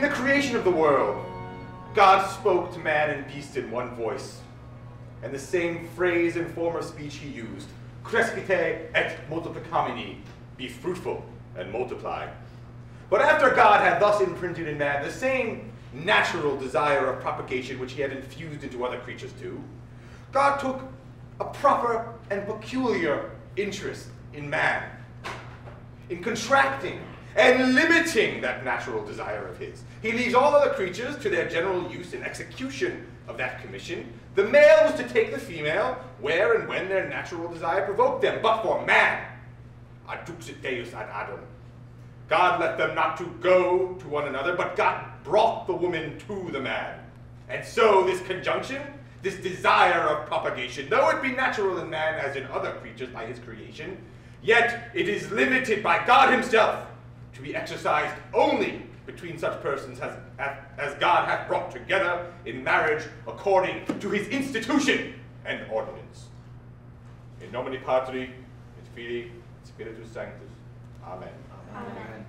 In the creation of the world, God spoke to man and beast in one voice, and the same phrase and form of speech he used, crescite et multiplicamini, be fruitful and multiply. But after God had thus imprinted in man the same natural desire of propagation which he had infused into other creatures too, God took a proper and peculiar interest in man, in contracting and limiting that natural desire of his. He leaves all other creatures to their general use and execution of that commission. The male was to take the female where and when their natural desire provoked them. But for man, aduxit Deus ad Adam, God let them not to go to one another, but God brought the woman to the man. And so this conjunction, this desire of propagation, though it be natural in man as in other creatures by his creation, yet it is limited by God himself to be exercised only between such persons as God hath brought together in marriage according to his institution and ordinance. In nomine Patri, et Filii, et Spiritus Sanctus. Amen. Amen.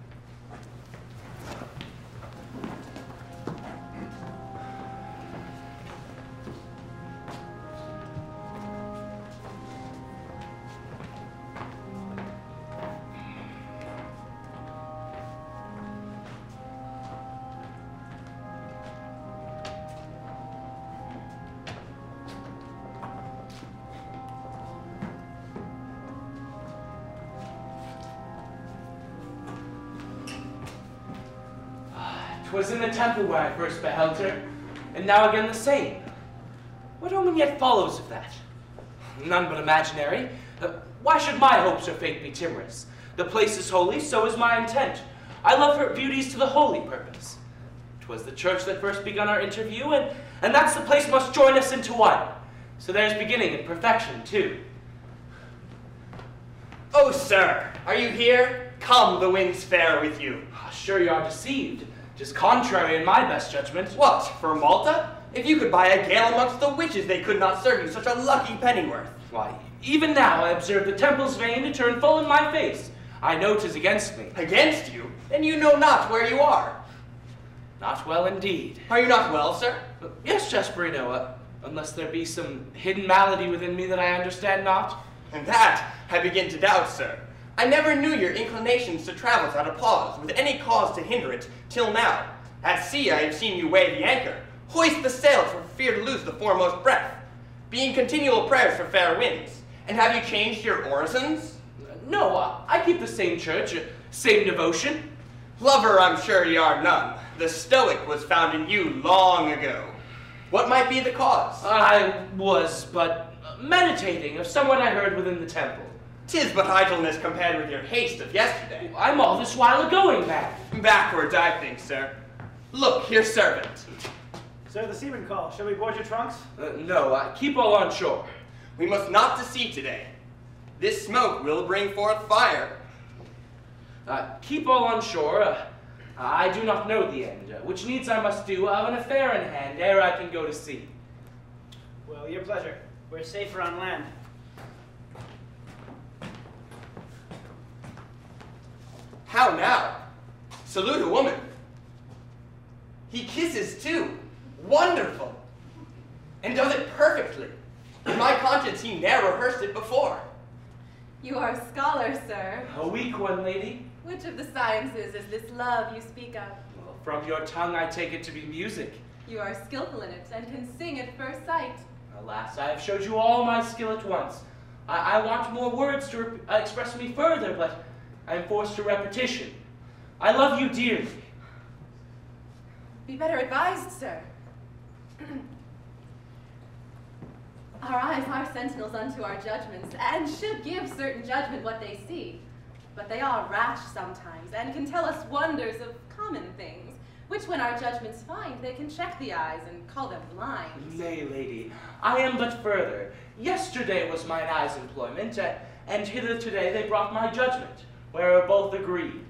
'Twas in the temple where I first beheld her, and now again the same. What omen yet follows of that? None but imaginary. Why should my hopes or fate be timorous? The place is holy, so is my intent. I love her beauties to the holy purpose. 'Twas the church that first begun our interview, and that's the place must join us into one. So there's beginning and perfection, too. Oh, sir, are you here? Come, the wind's fair with you. Sure you are deceived. 'Tis contrary in my best judgment. What, for Malta? If you could buy a gale amongst the witches, they could not serve you such a lucky pennyworth. Why, even now I observe the temple's vein to turn full in my face. I know 'tis against me. Against you? Then you know not where you are. Not well indeed. Are you not well, sir? Yes, Jasperino, unless there be some hidden malady within me that I understand not. And that I begin to doubt, sir. I never knew your inclinations to travel without a pause, with any cause to hinder it, till now. At sea I have seen you weigh the anchor, hoist the sail for fear to lose the foremost breath, be in continual prayers for fair winds. And have you changed your orisons? No, I keep the same church, same devotion. Lover I'm sure ye are none. The Stoic was found in you long ago. What might be the cause? I was but meditating of somewhat I heard within the temple. 'Tis but idleness compared with your haste of yesterday. I'm all this while a-going mad. Backwards, I think, sir. Look, your servant. Sir, the seaman call. Shall we board your trunks? No, keep all on shore. We must not to sea today. This smoke will bring forth fire. Keep all on shore. I do not know the end, which needs I must do of an affair in hand ere I can go to sea. Well, your pleasure. We're safer on land. How now? Salute a woman. He kisses too. Wonderful. And does it perfectly. In my conscience he ne'er rehearsed it before. You are a scholar, sir. A weak one, lady. Which of the sciences is this love you speak of? Well, from your tongue I take it to be music. You are skillful in it and can sing at first sight. Alas, I have showed you all my skill at once. I want more words to express me further, but I am forced to repetition. I love you dearly. Be better advised, sir. Our eyes are sentinels unto our judgments, and should give certain judgment what they see. But they are rash sometimes, and can tell us wonders of common things, which when our judgments find, they can check the eyes and call them blind. Nay, lady, I am but further. Yesterday was mine eyes' employment, and hither today they brought my judgment, where both agreed.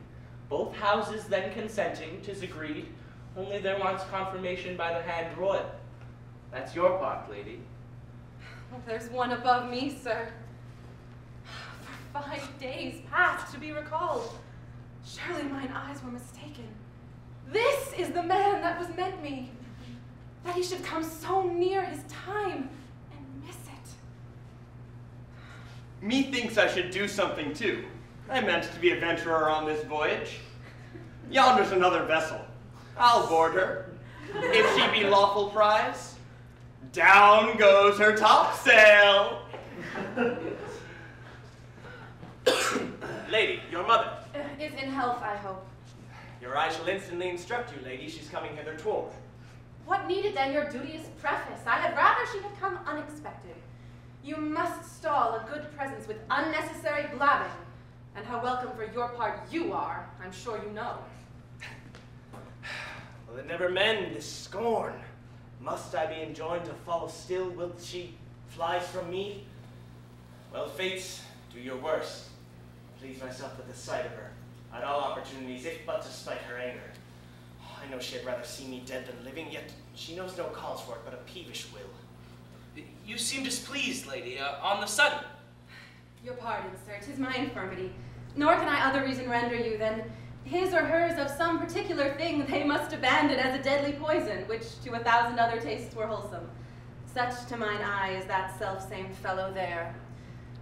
Both houses then consenting, 'tis agreed, only there wants confirmation by the hand royal. That's your part, lady. Oh, there's one above me, sir. For 5 days past to be recalled. Surely mine eyes were mistaken. This is the man that was meant me. That he should come so near his time and miss it. Methinks I should do something too. I meant to be a venturer on this voyage. Yonder's another vessel. I'll board her. If she be lawful prize, down goes her topsail. Lady, your mother. Is in health, I hope. Your eye shall instantly instruct you, lady. She's coming hither toward. What needed then your duteous preface? I had rather she had come unexpected. You must stall a good presence with unnecessary blabbing. And how welcome for your part you are, I'm sure you know. Will it never mend this scorn? Must I be enjoined to follow still? Will she fly from me? Well, fates, do your worst. Please myself with the sight of her, at all opportunities, if but to spite her anger. I know she'd rather see me dead than living, yet she knows no cause for it but a peevish will. You seem displeased, lady, on the sudden. Your pardon, sir, 'tis my infirmity. Nor can I other reason render you than his or hers of some particular thing they must abandon as a deadly poison, which to 1,000 other tastes were wholesome. Such to mine eye is that self-same fellow there,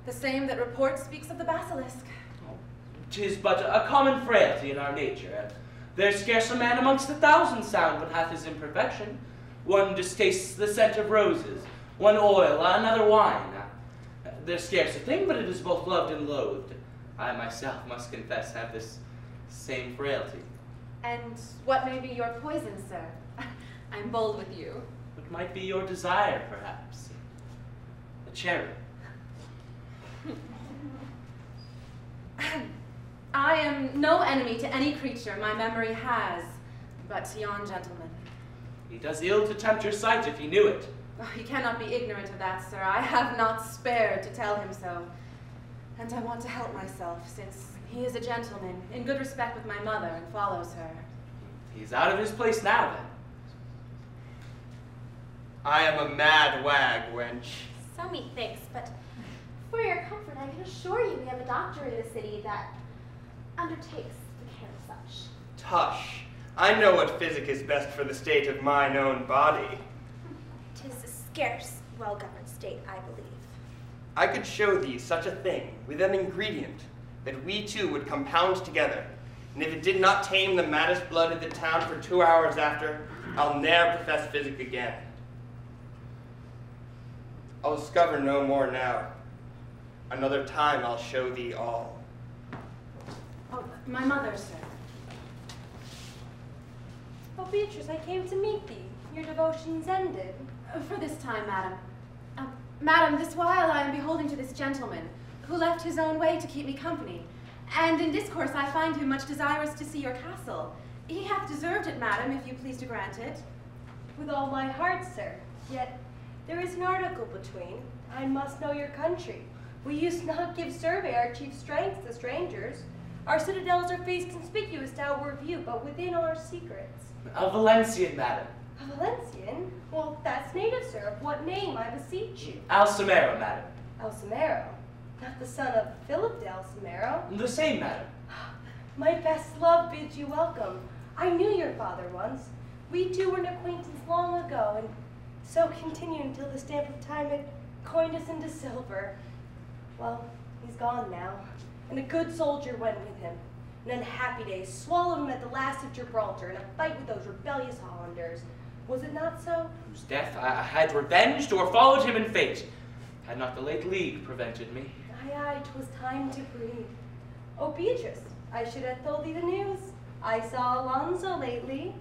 the same that report speaks of the basilisk. 'Tis but a common frailty in our nature, and there's scarce a man amongst 1,000 sound but hath his imperfection. One distastes the scent of roses, one oil, another wine. There's scarce a thing but it is both loved and loathed. I myself must confess have this same frailty. And what may be your poison, sir? I'm bold with you. What might be your desire, perhaps? A cherry. I am no enemy to any creature my memory has, but to yon gentleman. He does ill to tempt your sight if he knew it. Oh, he cannot be ignorant of that, sir. I have not spared to tell him so. And I want to help myself, since he is a gentleman, in good respect with my mother, and follows her. He's out of his place now, then. I am a mad wag, wench. So methinks, but for your comfort, I can assure you we have a doctor in the city that undertakes the care of such. Tush, I know what physic is best for the state of mine own body. 'Tis a scarce, well-governed state, I believe. I could show thee such a thing with an ingredient that we two would compound together, and if it did not tame the maddest blood in the town for 2 hours after, I'll ne'er profess physic again. I'll discover no more now. Another time I'll show thee all. Oh, my mother, sir. Oh, Beatrice, I came to meet thee. Your devotion's ended. For this time, madam. Madam, this while I am beholding to this gentleman, who left his own way to keep me company. And in discourse I find him much desirous to see your castle. He hath deserved it, madam, if you please to grant it. With all my heart, sir. Yet there is an article between. I must know your country. We used not give survey our chief strengths to strangers. Our citadels are faced conspicuous to outward view, but within our secrets. A Valencian, madam. A Valencian? Well, that's native, sir. Of what name, I beseech you? Alsemero, madam. Alsemero? Not the son of Philip de Alsemero? The same, madam. My best love bids you welcome. I knew your father once. We two were an acquaintance long ago, and so continued until the stamp of time had coined us into silver. Well, he's gone now, and a good soldier went with him. An unhappy day swallowed him at the last of Gibraltar in a fight with those rebellious Hollanders. Was it not so? Whose death I had revenged or followed him in fate, had not the late league prevented me. Aye, 'twas time to breathe. Oh, Beatrice, I should have told thee the news. I saw Alonzo lately.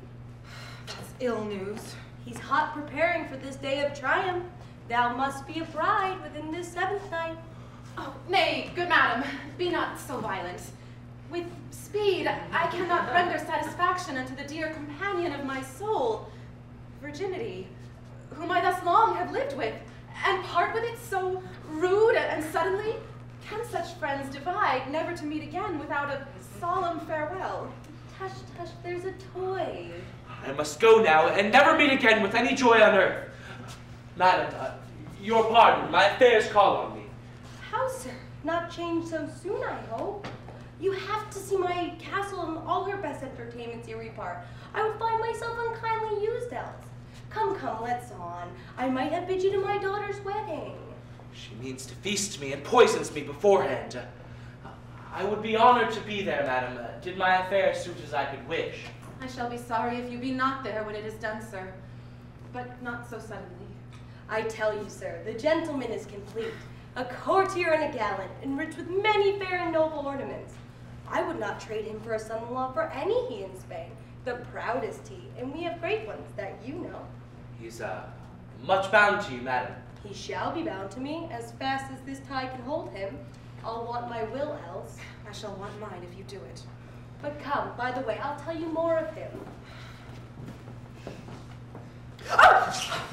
That's ill news. He's hot preparing for this day of triumph. Thou must be a bride within this 7th night. Oh, nay, good madam, be not so violent. With speed, I cannot render satisfaction unto the dear companion of my soul, virginity, whom I thus long have lived with, and part with it so rude and suddenly? Can such friends divide, never to meet again without a solemn farewell? Tush, tush, there's a toy. I must go now and never meet again with any joy on earth. Madam, your pardon, my affairs call on me. How, sir? Not changed so soon, I hope. You have to see my castle and all her best entertainments here repart. I would find myself unkindly used else. Come, let's on. I might have bid you to my daughter's wedding. She means to feast me and poisons me beforehand. I would be honored to be there, madam, did my affair suit as I could wish. I shall be sorry if you be not there when it is done, sir, but not so suddenly. I tell you, sir, the gentleman is complete, a courtier and a gallant, enriched with many fair and noble ornaments. I would not trade him for a son-in-law for any he in Spain, the proudest he, and we have great ones that you know. He's, much bound to you, madam. He shall be bound to me as fast as this tie can hold him. I'll want my will else. I shall want mine if you do it. But come, by the way, I'll tell you more of him. Oh!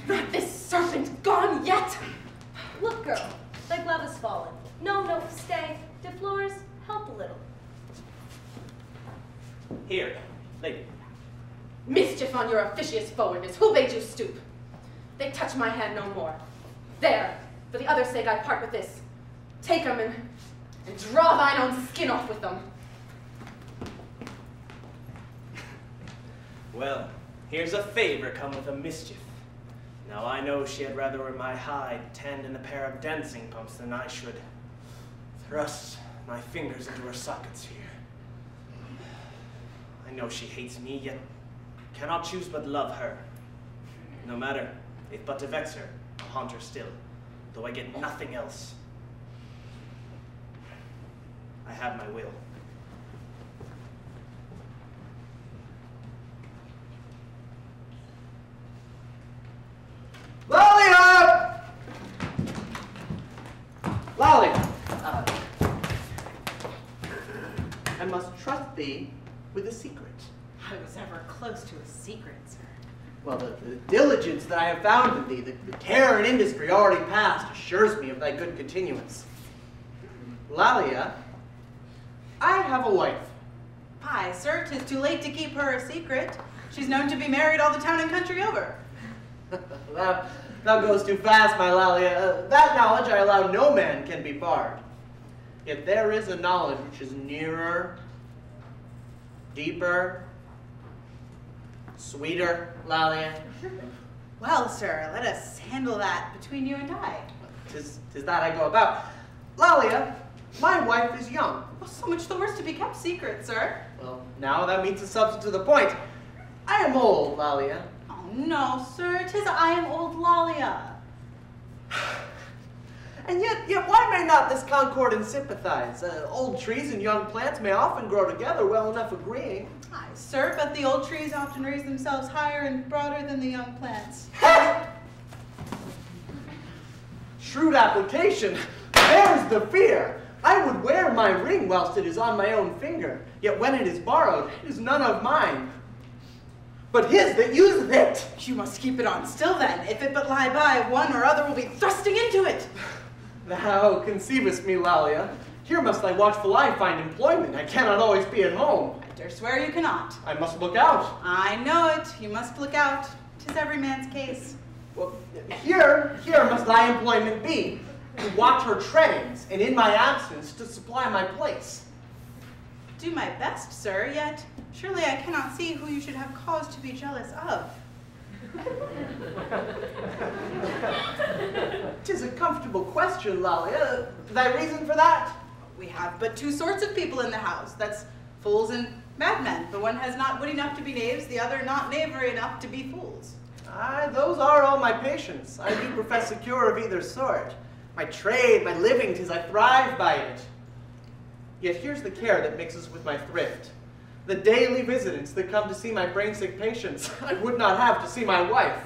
Not this serpent gone yet! Look, girl, thy glove has fallen. No, stay. De Flores, help a little. Here, lady. Mischief on your officious forwardness. Who bade you stoop? They touch my hand no more. There, for the other's sake I part with this. Take 'em and draw thine own skin off with them. Well, here's a favor come with a mischief. Now I know she had rather wear my hide tanned in a pair of dancing pumps than I should thrust my fingers into her sockets here. I know she hates me, yet cannot choose but love her. No matter, if but to vex her, I'll haunt her still, though I get nothing else. I have my will. Lollia! Lollia! I must trust thee with a secret. I was ever close to a secret, sir. Well, the diligence that I have found in thee, the care and industry already past, assures me of thy good continuance. Lollia, I have a wife. Aye, sir, 'tis too late to keep her a secret. She's known to be married all the town and country over. Thou goes too fast, my Lollia. That knowledge I allow no man can be barred. Yet there is a knowledge which is nearer, deeper, sweeter, Lollia. Well, sir, let us handle that between you and I. 'Tis that I go about. Lollia, my wife is young. Well, so much the worse to be kept secret, sir. Well, now that meets the substance of the point. I am old, Lollia. Oh, no, sir, 'tis I am old Lollia. And yet why may not this concord sympathize? Old trees and young plants may often grow together, well enough agreeing. Aye, sir, but the old trees often raise themselves higher and broader than the young plants. Shrewd application. There's the fear. I would wear my ring whilst it is on my own finger, yet when it is borrowed, it is none of mine, but his that useth it. You must keep it on still then. If it but lie by, one or other will be thrusting into it. Thou conceivest me, Lollia. Here must thy watchful eye find employment. I cannot always be at home. I dare swear you cannot. I must look out. I know it. You must look out. 'Tis every man's case. Well, here must thy employment be, to watch her treadings, and in my absence to supply my place. Do my best, sir, yet surely I cannot see who you should have cause to be jealous of. 'Tis a comfortable question, Lollia. Thy reason for that? We have but two sorts of people in the house. That's fools and madmen. The one has not wit enough to be knaves, the other not knavery enough to be fools. Aye, those are all my patients. I do profess secure of either sort. My trade, my living, 'tis I thrive by it. Yet here's the care that mixes with my thrift. The daily visitants that come to see my brain-sick patients, I would not have to see my wife.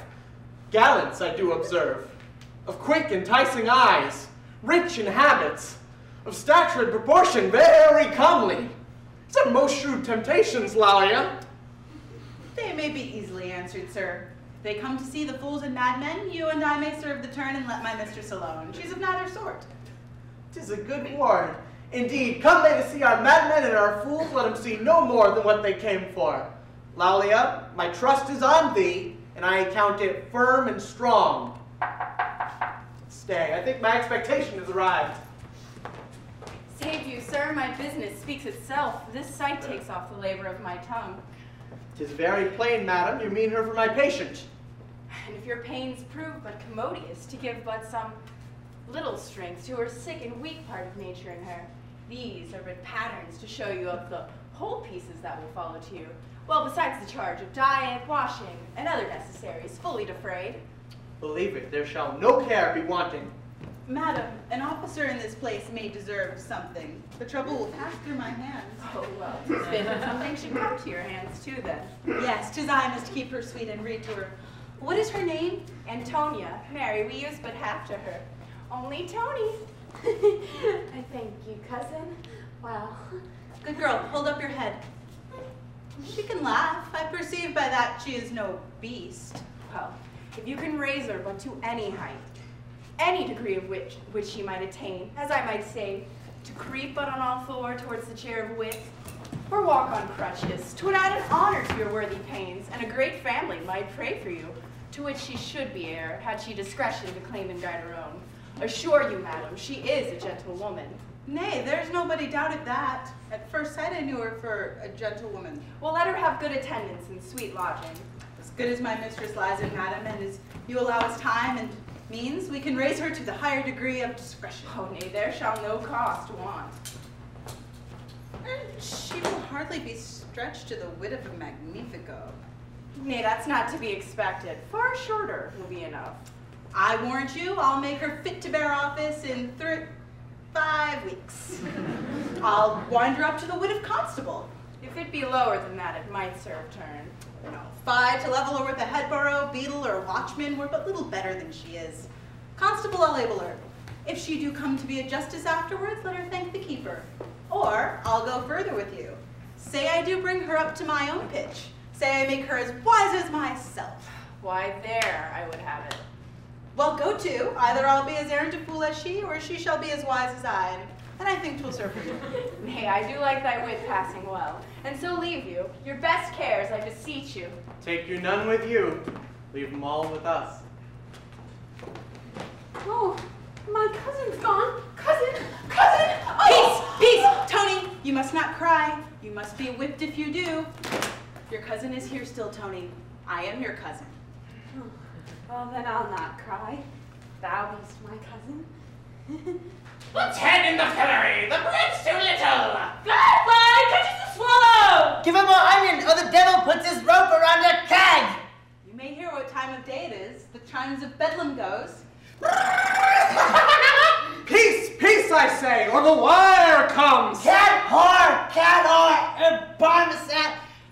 Gallants, I do observe, of quick, enticing eyes, rich in habits, of stature and proportion very comely. Some most shrewd temptations, Lollia. They may be easily answered, sir. If they come to see the fools and madmen, you and I may serve the turn and let my mistress alone. She's of neither sort. 'Tis a good ward. Indeed, come they to see our madmen and our fools, let them see no more than what they came for. Lollia, my trust is on thee, and I count it firm and strong. Stay, I think my expectation has arrived. Save believe you, sir. My business speaks itself. This sight takes off the labor of my tongue. 'Tis very plain, madam, you mean her for my patient. And if your pains prove but commodious to give but some little strength to her sick and weak part of nature in her, these are but patterns to show you of the whole pieces that will follow to you. Well, besides the charge of diet, washing, and other necessaries, fully defrayed. Believe it, there shall no care be wanting. Madam, an officer in this place may deserve something. The trouble will pass through my hands. Oh, well, 'tis fit that something should come to your hands, too, then. Yes, 'tis I must keep her sweet and read to her. What is her name? Antonia. Marry, we use but half to her. Only Tony. I thank you, cousin. Well, Good girl, hold up your head. She can laugh. I perceive by that she is no beast. Well, if you can raise her but to any height, any degree of which she might attain, as I might say, to creep but on all four towards the chair of wit, or walk on crutches, 'twould add an honor to your worthy pains, and a great family might pray for you, to which she should be heir, had she discretion to claim and guide her own. Assure you, madam, she is a gentle woman. Nay, there's nobody doubted that. At first sight I knew her for a gentlewoman. Well, let her have good attendance and sweet lodging. As good as my mistress lies in, madam, and as you allow us time and means, we can raise her to the higher degree of discretion. Oh, nay, there shall no cost want. And she will hardly be stretched to the wit of a Magnifico. Nay, that's not to be expected. Far shorter will be enough. I warrant you, I'll make her fit to bear office in 5 weeks. I'll wind her up to the wit of constable. If it be lower than that, it might serve turn. No, 5 to level her with a headborough, beadle, or watchman were but little better than she is. Constable, I'll label her. If she do come to be a justice afterwards, let her thank the keeper. Or I'll go further with you. Say I do bring her up to my own pitch. Say I make her as wise as myself. Why, there I would have it. Well, go to. Either I'll be as errant a fool as she, or she shall be as wise as I, and I think 'twill serve her too. Nay, I do like thy wit passing well, and so leave you. Your best cares, I beseech you. Take you none with you. Leave them all with us. Oh, my cousin's gone. Cousin! Cousin! Oh! Peace! Peace! Tony, you must not cry. You must be whipped if you do. Your cousin is here still, Tony. I am your cousin. Well, then I'll not cry. Thou be'st my cousin. Let's head in the pillory. The bread's too little. Fly catches the swallow! Give him more onion, or the devil puts his rope around your cag. You may hear what time of day it is. The chimes of Bedlam goes. Peace, peace, I say, or the wire comes. Cat whore,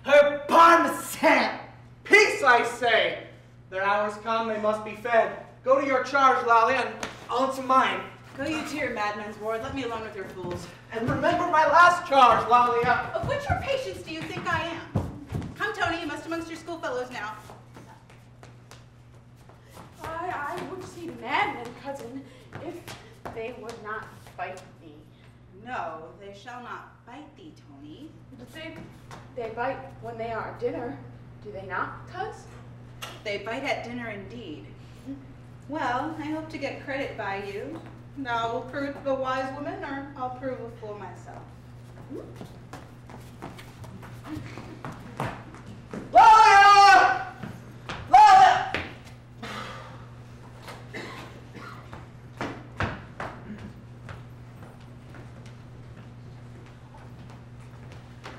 her parmesan. Peace, I say. Their hours come, they must be fed. Go to your charge, Lollia, and on to mine. Go you to your madman's ward. Let me alone with your fools. And remember my last charge, Lollia. Of which your patients do you think I am? Come, Tony, you must amongst your schoolfellows now. I would see madmen, cousin, if they would not bite thee. No, they shall not bite thee, Tony. But they bite when they are at dinner, do they not, cuz? They bite at dinner indeed. Well, I hope to get credit by you. Thou will prove a wise woman, or I'll prove a fool myself. Lollia! Lollia!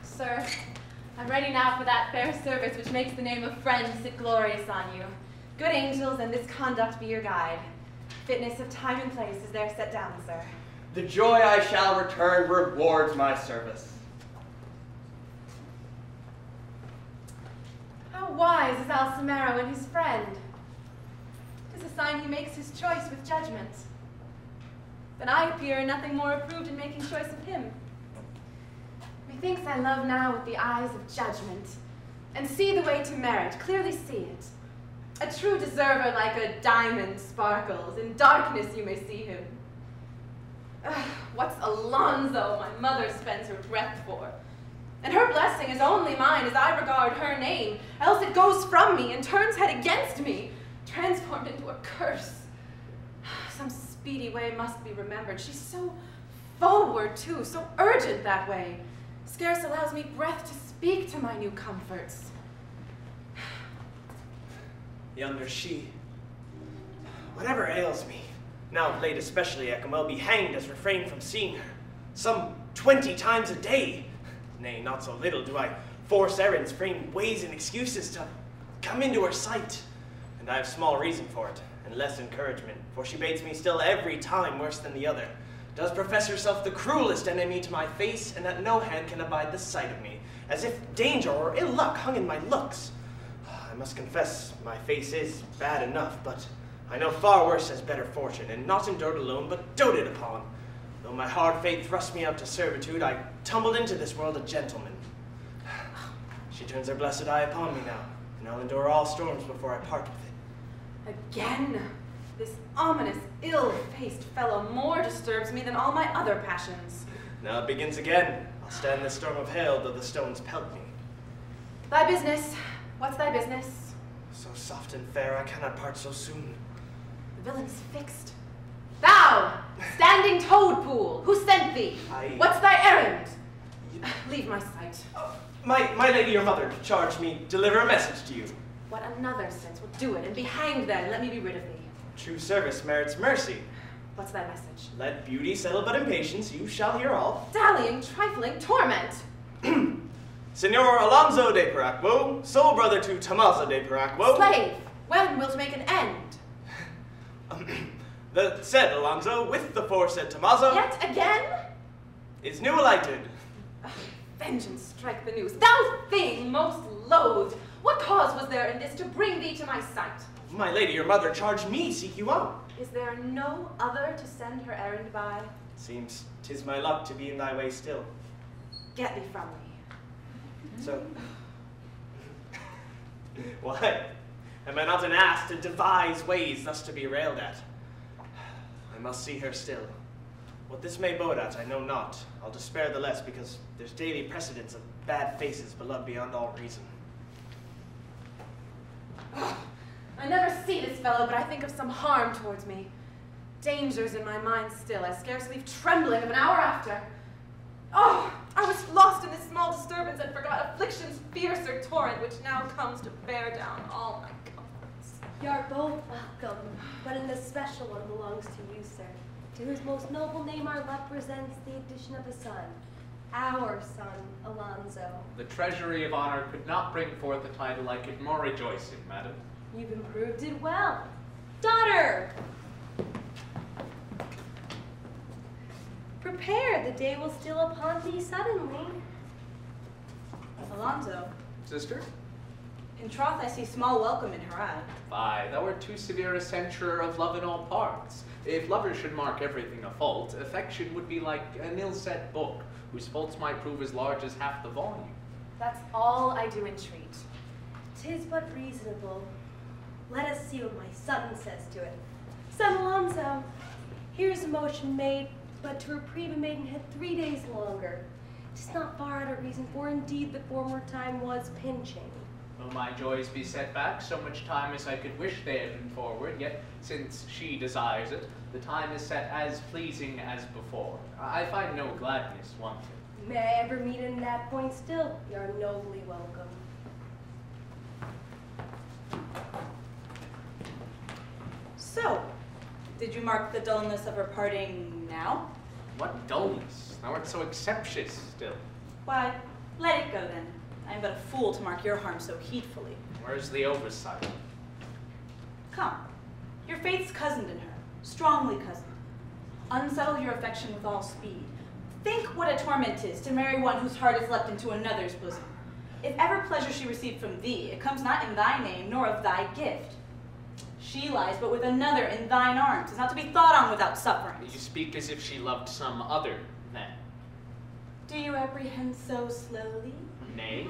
Sir, I'm ready now for that fair service which makes the name of friend sit glorious on you. Good angels, and this conduct be your guide. Fitness of time and place is there set down, sir. The joy I shall return rewards my service. How wise is Alsemero and his friend? 'Tis a sign he makes his choice with judgment. Then I appear in nothing more approved in making choice of him. Methinks I love now with the eyes of judgment, and see the way to merit, clearly see it. A true deserver like a diamond sparkles, in darkness you may see him. What's Alonzo my mother spends her breath for? And her blessing is only mine as I regard her name, else it goes from me and turns head against me, transformed into a curse. Some speedy way must be remembered. She's so forward, too, so urgent that way. Scarce allows me breath to speak to my new comforts. Yonder she. Whatever ails me, now of late especially, I can well be hanged as refrain from seeing her. Some 20 times a day. Nay, not so little do I force errands, frame ways and excuses to come into her sight. And I have small reason for it, and less encouragement, for she baits me still every time worse than the other, does profess herself the cruelest enemy to my face, and that no hand can abide the sight of me, as if danger or ill luck hung in my looks. I must confess, my face is bad enough, but I know far worse has better fortune, and not endured alone, but doted upon. Though my hard fate thrust me out to servitude, I tumbled into this world a gentleman. She turns her blessed eye upon me now, and I'll endure all storms before I part with it. Again, this ominous, ill-faced fellow more disturbs me than all my other passions. Now it begins again. I'll stand this storm of hail, though the stones pelt me. Thy business. What's thy business? So soft and fair, I cannot part so soon. The villain's fixed. Thou, standing toad pool, who sent thee? What's thy errand? Leave my sight. My lady, your mother, charged me deliver a message to you. What another sense will do it, and be hanged then, let me be rid of thee. True service merits mercy. What's thy message? Let beauty settle but impatience, you shall hear all. Dallying, trifling, torment. Senor Alonzo de Paracquo, sole brother to Tomaza de Paracquo. Slave, when wilt make an end? The said Alonzo, with the foresaid Tomaza, Yet again? is new alighted. Vengeance strike the news. Thou thing most loathed, what cause was there in this to bring thee to my sight? My lady, your mother, charged me seek you out. Is there no other to send her errand by? Seems 'tis my luck to be in thy way still. Get thee from me. So, why? Am I not an ass to devise ways thus to be railed at? I must see her still. What this may bode at, I know not. I'll despair the less, because there's daily precedents of bad faces beloved beyond all reason. I never see this fellow, but I think of some harm towards me. Dangers in my mind still, I scarce leave trembling of an hour after. Oh, I was lost in this small disturbance and forgot affliction's fiercer torrent, which now comes to bear down all my comforts. You are both welcome, but an especial one belongs to you, sir, to whose most noble name our luck presents the addition of a son, our son, Alonzo. The treasury of honor could not bring forth a title I could more rejoice in, madam. You've improved it well. Daughter! Prepare, the day will steal upon thee suddenly. Alonzo, Sister? in troth I see small welcome in her eye. Fie, thou art too severe a censurer of love in all parts. If lovers should mark everything a fault, affection would be like an ill-set book, whose faults might prove as large as half the volume. That's all I do entreat. 'Tis but reasonable. Let us see what my son says to it. Son Alonzo, here's a motion made, but to reprieve a maidenhead 3 days longer. 'Tis not far out of reason, for indeed the former time was pinching. Though my joys be set back so much time as I could wish they had been forward, yet since she desires it, the time is set as pleasing as before. I find no gladness wanting. May I ever meet in that point still, you are nobly welcome. So, did you mark the dullness of her parting now? What dullness! Thou art so exceptious still. Why, let it go then. I am but a fool to mark your harm so heedfully. Where's the oversight? Come, your faith's cozened in her, strongly cozened. Unsettle your affection with all speed. Think what a torment 'tis to marry one whose heart is leapt into another's bosom. If ever pleasure she received from thee, it comes not in thy name, nor of thy gift. She lies but with another in thine arms, is not to be thought on without suffering. You speak as if she loved some other then. Do you apprehend so slowly? Nay,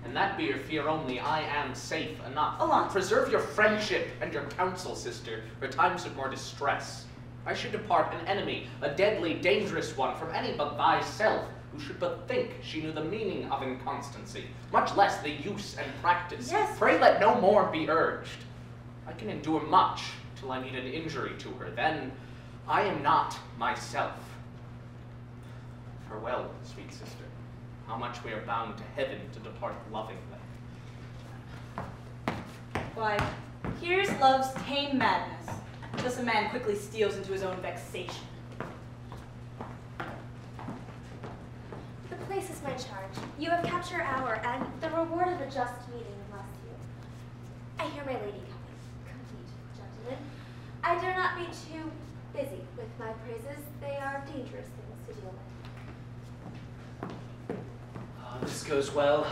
and that be your fear only, I am safe enough. Alonzo. Preserve your friendship and your counsel, sister, for times of more distress. I should depart an enemy, a deadly, dangerous one, from any but thyself, who should but think she knew the meaning of inconstancy, much less the use and practice. Yes. Pray let no more be urged. I can endure much till I meet an injury to her. Then I am not myself. Farewell, sweet sister. How much we are bound to heaven to depart lovingly. Why, here's love's tame madness. Thus a man quickly steals into his own vexation. The place is my charge. You have kept your hour, and the reward of a just meeting bless you. I hear my lady coming. Complete, gentlemen. I dare not be too busy with my praises. They are dangerous things to deal with. Oh, this goes well.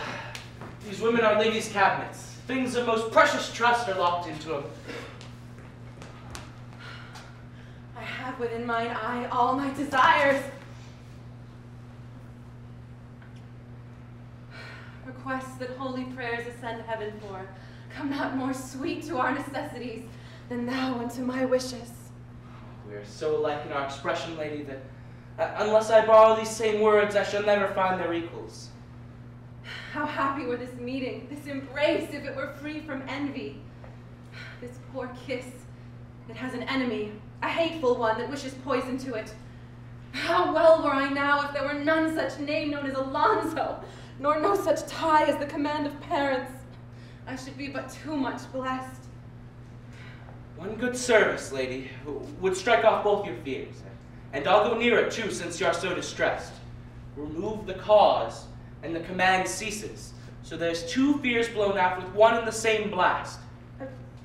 These women are ladies' cabinets. Things of most precious trust are locked into them. I have within mine eye all my desires. Requests that holy prayers ascend heaven for come not more sweet to our necessities than thou unto my wishes. We are so alike in our expression, lady, that unless I borrow these same words, I shall never find their equals. How happy were this meeting, this embrace, if it were free from envy. This poor kiss, it has an enemy, a hateful one that wishes poison to it. How well were I now if there were none such name known as Alonzo, nor no such tie as the command of parents. I should be but too much blessed. One good service, lady, would strike off both your fears, and I'll go near it too, since you are so distressed. Remove the cause, and the command ceases, so there's two fears blown out with one and the same blast.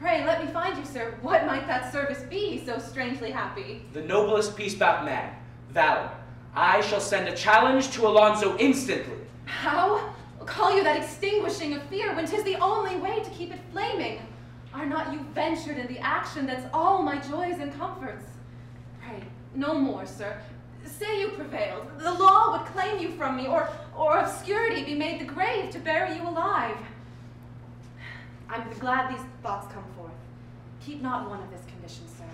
Pray, let me find you, sir. What might that service be, so strangely happy? The noblest peace-bound man, valor. I shall send a challenge to Alonzo instantly. How? Call you that extinguishing of fear, when 'tis the only way to keep it flaming? Are not you ventured in the action that's all my joys and comforts? Pray, no more, sir. Say you prevailed. The law would claim you from me, or obscurity be made the grave to bury you alive. I'm glad these thoughts come forth. Keep not one of this condition, sir.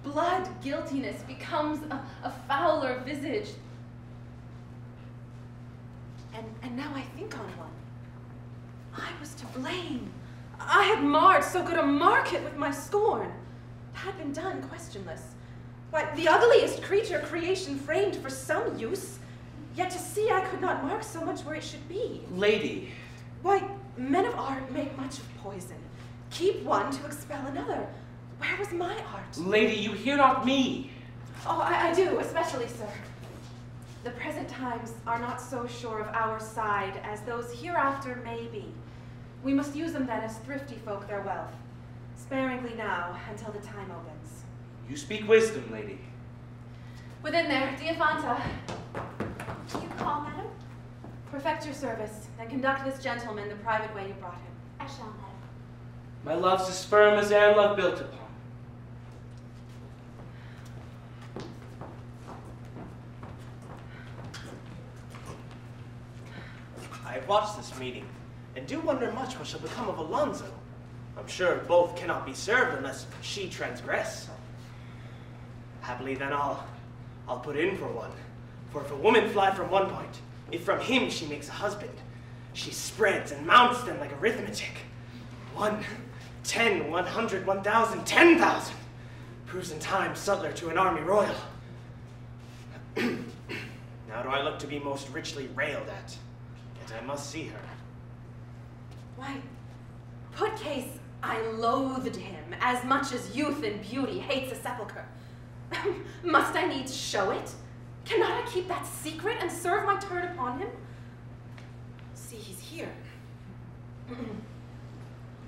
Blood guiltiness becomes a fouler visage. And now I think on one. I was to blame. I had marred so good a market with my scorn. Had been done questionless. Why, the ugliest creature creation framed for some use, yet to see I could not mark so much where it should be. Lady. Why, men of art make much of poison. Keep one to expel another. Where was my art? Lady, you hear not me. Oh, I do, especially, sir. The present times are not so sure of our side as those hereafter may be. We must use them then as thrifty folk their wealth, sparingly now until the time opens. You speak wisdom, lady. Within there, Diafanta. Do you call, madam? Perfect your service, and conduct this gentleman the private way you brought him. I shall, madam. My love's as firm as e'er love built upon. I have watched this meeting, and do wonder much what shall become of Alonzo. I'm sure both cannot be served unless she transgress. Happily then I'll put in for one. For if a woman fly from one point, if from him she makes a husband, she spreads and mounts them like arithmetic. 1, 10, 100, 1,000, 10,000. Proves in time subtler to an army royal. Now do I look to be most richly railed at, yet I must see her. Why, put case I loathed him as much as youth and beauty hates a sepulchre. Must I needs show it? Cannot I keep that secret and serve my turn upon him? See, he's here.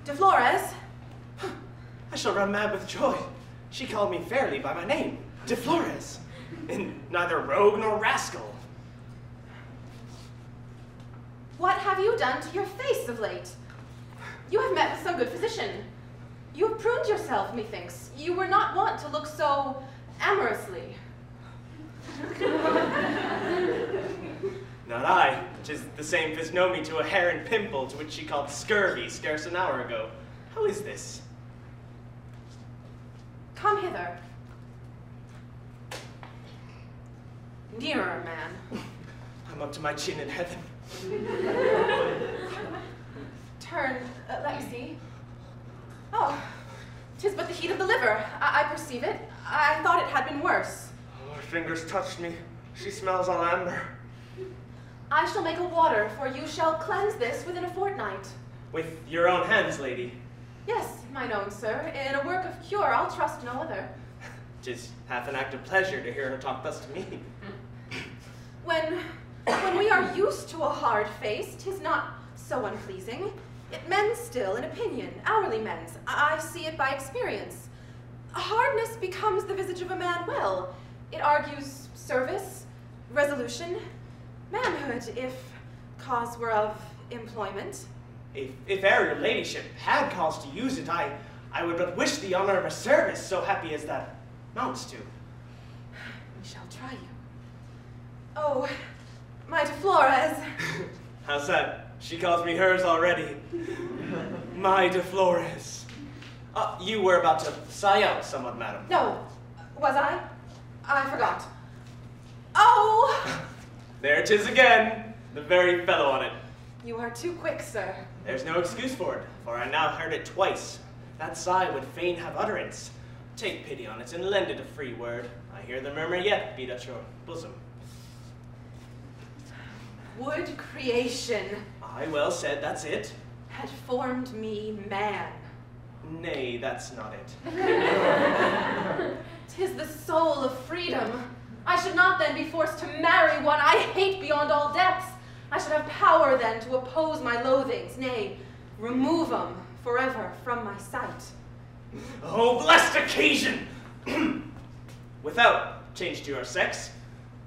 De Flores. I shall run mad with joy. She called me fairly by my name, De Flores, and neither rogue nor rascal. What have you done to your face of late? You have met with some good physician. You have pruned yourself, methinks. You were not wont to look so amorously. Not I. 'Tis the same physiognomy to a hair and pimple, to which she called scurvy scarce an hour ago. How is this? Come hither. Nearer, man. I'm up to my chin in heaven. Turn, let me see. Oh, 'tis but the heat of the liver. I perceive it. I thought it had been worse. Oh, her fingers touched me. She smells all amber. I shall make a water, for you shall cleanse this within a fortnight. With your own hands, lady. Yes, mine own, sir. In a work of cure, I'll trust no other. 'Tis half an act of pleasure to hear her talk thus to me. When we are used to a hard face, 'tis not so unpleasing. It mends still, in opinion, hourly mends. I see it by experience. Hardness becomes the visage of a man well. It argues service, resolution, manhood, if cause were of employment. If e'er your ladyship had cause to use it, I would but wish the honor of a service so happy as that mounts to. We shall try you. Oh, my De Flores. How's that? She calls me hers already. My De Flores. You were about to sigh out somewhat, madam. No, was I? I forgot. Oh! There it is again, the very fellow on it. You are too quick, sir. There's no excuse for it, for I now heard it twice. That sigh would fain have utterance. Take pity on it and lend it a free word. I hear the murmur yet beat at your bosom. Would creation Aye, well said, that's it. had formed me man. Nay, that's not it. 'Tis the soul of freedom. I should not then be forced to marry one I hate beyond all depths. I should have power then to oppose my loathings, nay, remove them forever from my sight. Oh, blessed occasion! Without change to your sex,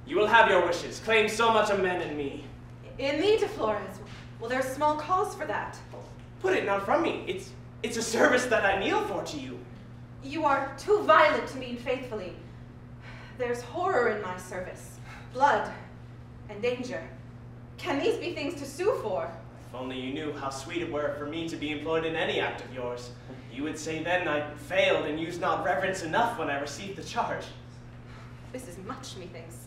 you will have your wishes. Claim so much of men in me. In thee, De Flores? Well, there's small cause for that. Put it not from me. It's a service that I kneel for to you. You are too violent to mean faithfully. There's horror in my service, blood, and danger. Can these be things to sue for? If only you knew how sweet it were for me to be employed in any act of yours. You would say then I failed and used not reverence enough when I received the charge. This is much, methinks.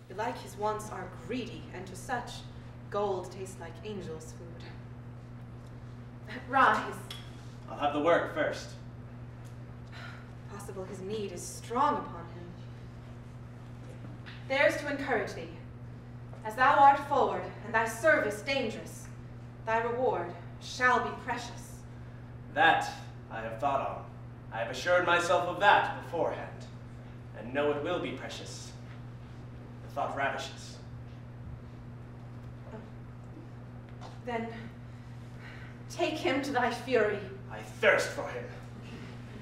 Belike his wants are greedy, and to such, gold tastes like angel's food. Rise. I'll have the work first. Possible his need is strong upon him. There's to encourage thee. As thou art forward, and thy service dangerous, thy reward shall be precious. That I have thought on. I have assured myself of that beforehand, and know it will be precious. The thought ravishes. Then take him to thy fury. I thirst for him.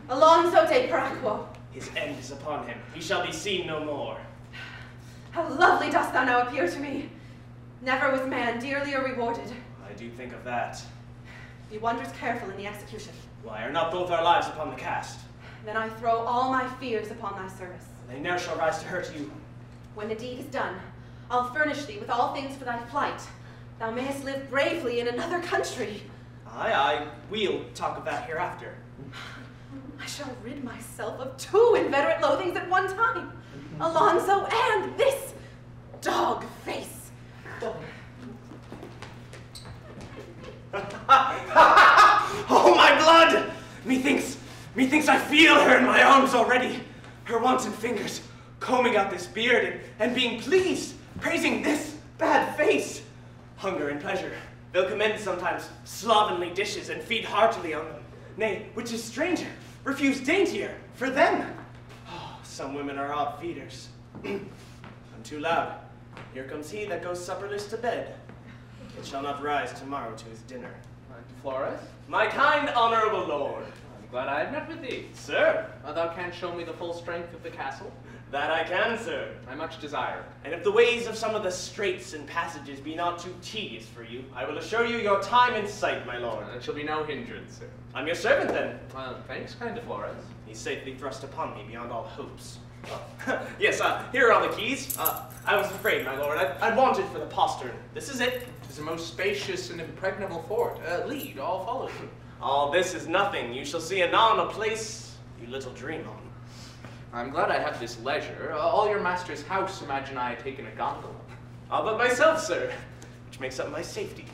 Alonzo de Paraquo. His end is upon him. He shall be seen no more. How lovely dost thou now appear to me. Never was man dearlier rewarded. I do think of that. Be wondrous careful in the execution. Why, are not both our lives upon the cast? Then I throw all my fears upon thy service. They ne'er shall rise to hurt you. When the deed is done, I'll furnish thee with all things for thy flight. Thou mayest live bravely in another country. Aye, aye, we'll talk of that hereafter. I shall rid myself of two inveterate loathings at one time. Alonzo and this dog face. Oh, my blood! Methinks I feel her in my arms already. Her wanton fingers combing out this beard and being pleased, praising this bad face. Hunger and pleasure, they'll commend sometimes slovenly dishes and feed heartily on them. Nay, which is stranger, refuse daintier for them. Oh, some women are odd feeders. I'm too loud. Here comes he that goes supperless to bed. It shall not rise tomorrow to his dinner. Flores? My kind honorable lord. I'm glad I have met with thee. Sir. Thou canst show me the full strength of the castle? That I can, sir. I much desire. And if the ways of some of the straits and passages be not too tedious for you, I will assure you your time in sight, my lord. It shall be no hindrance, sir. I'm your servant, then. Well, thanks, kind of Flores. He's safely thrust upon me beyond all hopes. Yes, here are the keys. I was afraid, my lord. I wanted for the postern. This is it. 'Tis a most spacious and impregnable fort. Lead, all follow you. All this is nothing. You shall see anon a place you little dream on. I'm glad I have this leisure. All your master's house imagine I had taken a gondola. All but myself, sir, which makes up my safety.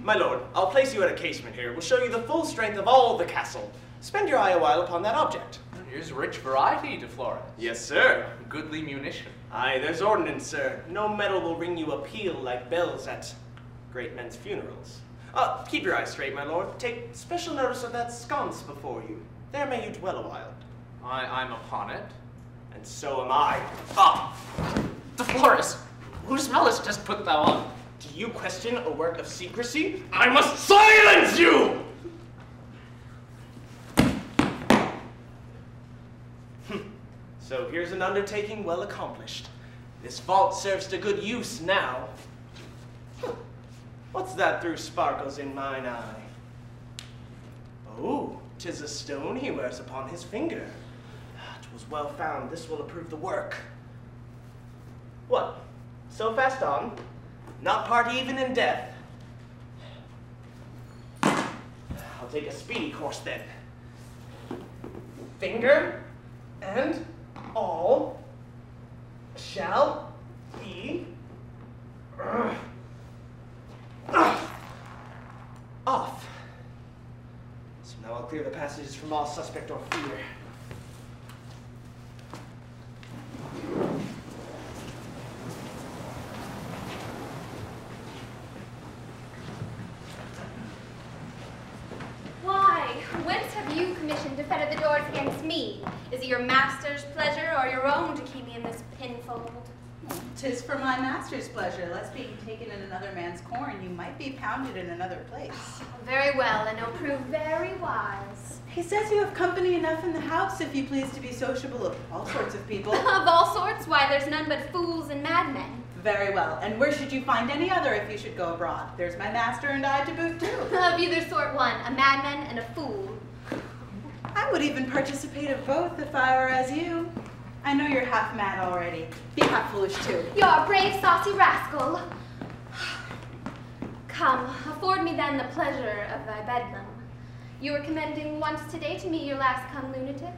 My lord, I'll place you at a casement here. We'll show you the full strength of all the castle. Spend your eye a while upon that object. Here's rich variety to Florence. Yes, sir. Goodly munition. Aye, there's ordnance, sir. No metal will ring you a peal like bells at great men's funerals. Keep your eyes straight, my lord. Take special notice of that sconce before you. There may you dwell a while. I'm upon it. And so am I. Dolores, whose malice just put thou on? Do you question a work of secrecy? I must silence you! So here's an undertaking well accomplished. This vault serves to good use now. What's that through sparkles in mine eye? Oh, 'tis a stone he wears upon his finger. 'Twas well found, this will approve the work. What, so fast on? Not part even in death. I'll take a speedy course then. Finger and all shall be off. So now I'll clear the passages from all suspect or fear. Why, whence have you commissioned to fetter the doors against me? Is it your master's pleasure or your own to keep me in this pinfold? 'Tis for my master's pleasure, lest being taken in another man's corn, you might be pounded in another place. Very well, and it'll prove very wise. He says you have company enough in the house if you please to be sociable of all sorts of people. Of all sorts? Why, there's none but fools and madmen. Very well, and where should you find any other if you should go abroad? There's my master and I to boot too. Of either sort one, a madman and a fool. I would even participate of both if I were as you. I know you're half mad already. Be half foolish too. You're a brave, saucy rascal. Come, afford me then the pleasure of thy bedlam. You were commending once today to me your last come lunatic.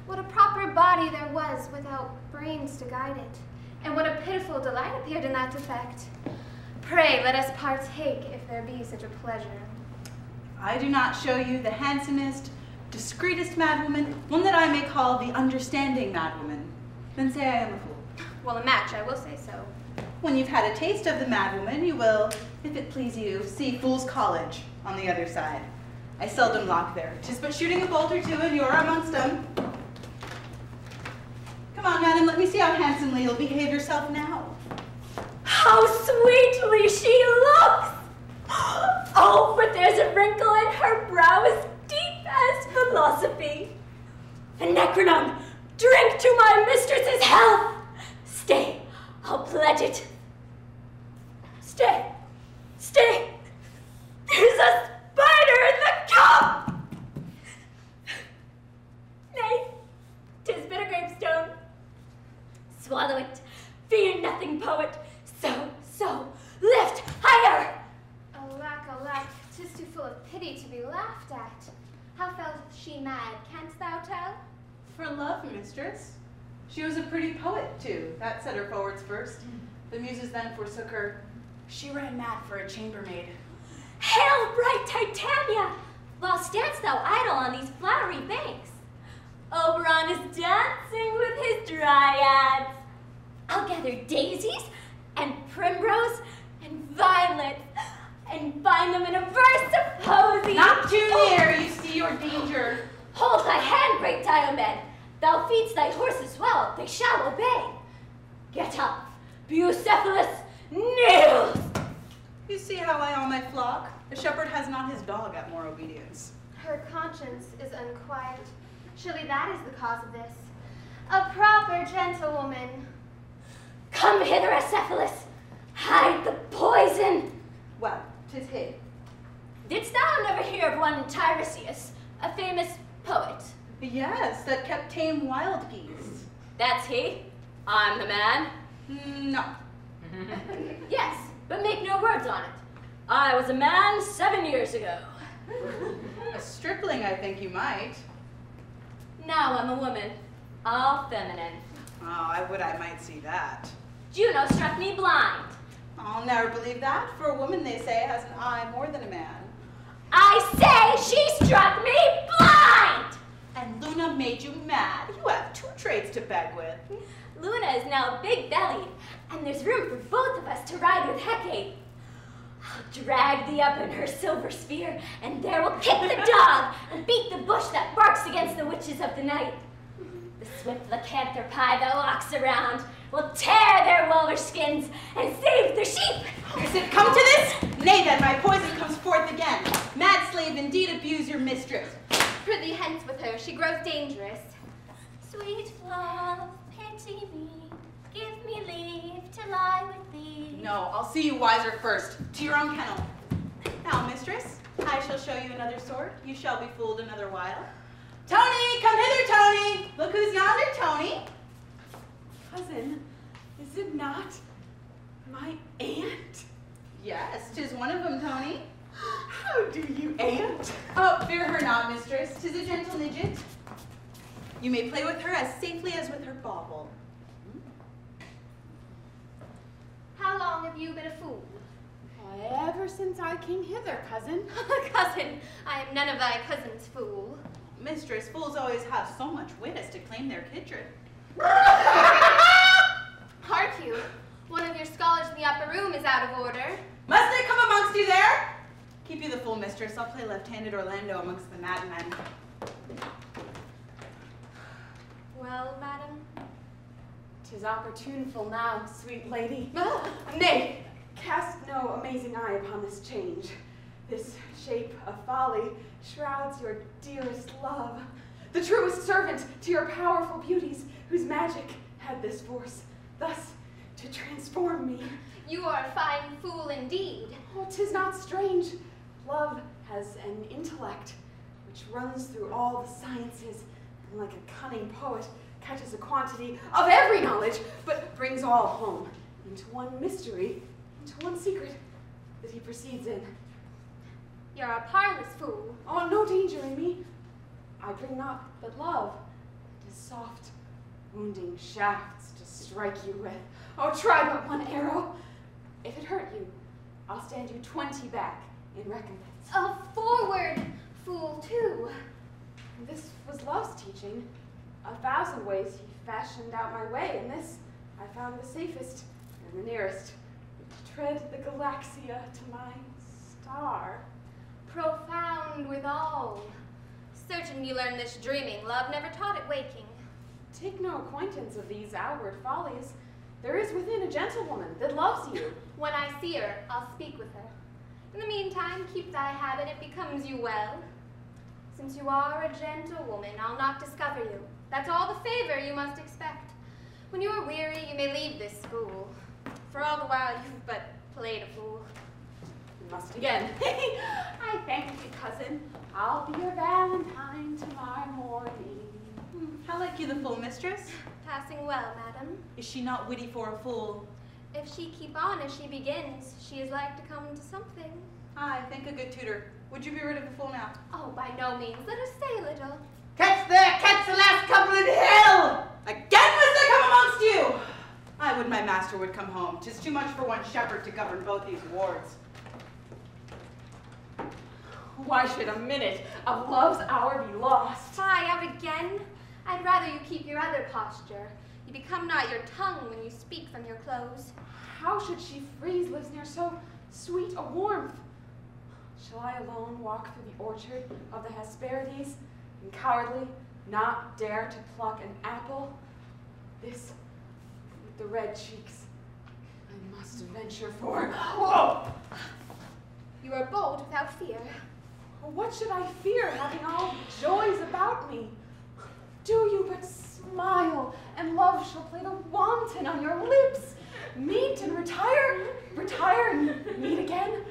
What a proper body there was without brains to guide it. And what a pitiful delight appeared in that defect. Pray, let us partake if there be such a pleasure. I do not show you the handsomest, discreetest madwoman, one that I may call the understanding madwoman. Then say I am a fool. Well, a match, I will say so. When you've had a taste of the madwoman, you will, if it please you, see Fool's College on the other side. I seldom lock there. 'Tis but shooting a bolt or two, and you're amongst them. Come on, madam, let me see how handsomely you'll behave yourself now. How sweetly she looks! Oh, but there's a wrinkle in her brow as deep as philosophy. Necronon, drink to my mistress's health! Stay, I'll pledge it. Stay, stay! There's a spider in the cup! Nay, 'tis bitter gravestone. Swallow it. Fear nothing, poet. So, lift higher! Alack, 'tis too full of pity to be laughed at. How felt she mad, canst thou tell? For love, mistress. She was a pretty poet, too. That set her forwards first. The muses then forsook her. She ran mad for a chambermaid. Hail, bright Titania! While standst thou idle on these flowery banks? Oberon is dancing with his dryads. I'll gather daisies and primrose and violets and bind them in a verse of poesy. Not too near, you see your danger. Hold thy hand, great Diomed. Thou feedst thy horses well, they shall obey. Get up, Bucephalus, nails! You see how I own my flock? A shepherd has not his dog at more obedience. Her conscience is unquiet. Surely that is the cause of this. A proper gentlewoman. Come hither, Acephalus. Hide the poison. Well, 'tis hid. Didst thou never hear of one Tiresias, a famous poet? Yes, that kept tame wild geese. That's he. I'm the man. No. Yes, but make no words on it. I was a man 7 years ago. A stripling, I think you might. Now I'm a woman, all feminine. Oh, I would I might see that. Juno struck me blind. I'll never believe that. For a woman, they say, has an eye more than a man. I say she struck me blind! And Luna made you mad. You have 2 trades to beg with. Luna is now big-bellied, and there's room for both of us to ride with Hecate. I'll drag thee up in her silver sphere, and there we'll kick the dog and beat the bush that barks against the witches of the night. The swift lycanthropi that walks around will tear their walrus skins and save the sheep. Does it come to this? Nay then, my poison comes forth again. Mad slave, indeed abuse your mistress. Prithee, hence with her, she grows dangerous. Sweet love, pity me, give me leave to lie with thee. No, I'll see you wiser first. To your own kennel. Now, mistress, I shall show you another sort. You shall be fooled another while. Tony, come hither, Tony. Look who's yonder, Tony. Cousin, is it not my aunt? Yes, 'tis one of them, Tony. How do you, aunt? Oh, fear her not, mistress. 'Tis a gentle midget. You may play with her as safely as with her bauble. How long have you been a fool? Ever since I came hither, cousin. Cousin, I am none of thy cousin's fool. Mistress, fools always have so much wit as to claim their kindred. Hark you, one of your scholars in the upper room is out of order. Must I come amongst you there? Keep you the fool, mistress. I'll play left-handed Orlando amongst the madmen. Well, madam? 'Tis opportuneful now, sweet lady. Nay, cast no amazing eye upon this change. This shape of folly shrouds your dearest love, the truest servant to your powerful beauties, whose magic had this force, thus to transform me. You are a fine fool indeed. Oh, 'tis not strange. Love has an intellect which runs through all the sciences, and like a cunning poet, catches a quantity of every knowledge, but brings all home into one mystery, into one secret that he proceeds in. You're a parlous fool. Oh, no danger in me. I bring naught but love, and his soft, wounding shafts to strike you with. Oh, try but one arrow. If it hurt you, I'll stand you 20 back in recompense. Forward, fool too. This was love's teaching. 1,000 ways he fashioned out my way, and this I found the safest and the nearest. Tread the galaxia to my star. Profound withal. Certain you learned this dreaming, love never taught it waking. Take no acquaintance of these outward follies. There is within a gentlewoman that loves you. When I see her, I'll speak with her. In the meantime, keep thy habit, it becomes you well. Since you are a gentlewoman, I'll not discover you. That's all the favor you must expect. When you are weary, you may leave this school. For all the while, you've but played a fool. You must again. I thank you, cousin. I'll be your Valentine tomorrow morning. How like you the fool, mistress? Passing well, madam. Is she not witty for a fool? If she keep on as she begins, she is like to come to something. I think a good tutor. Would you be rid of the fool now? Oh, by no means. Let us stay a little. Catch there, catch the last couple in hell! Again must I come amongst you! I would my master would come home. 'Tis too much for one shepherd to govern both these wards. Why should a minute of love's hour be lost? Fie, out again? I'd rather you keep your other posture. You become not your tongue when you speak from your clothes. How should she freeze lives near so sweet a warmth? Shall I alone walk through the orchard of the Hesperides, and cowardly not dare to pluck an apple? This, with the red cheeks, I must venture for. Whoa! You are bold without fear. What should I fear, having all the joys about me? Do you but smile, and love shall play the wanton on your lips. Meet and retire, retire and meet again.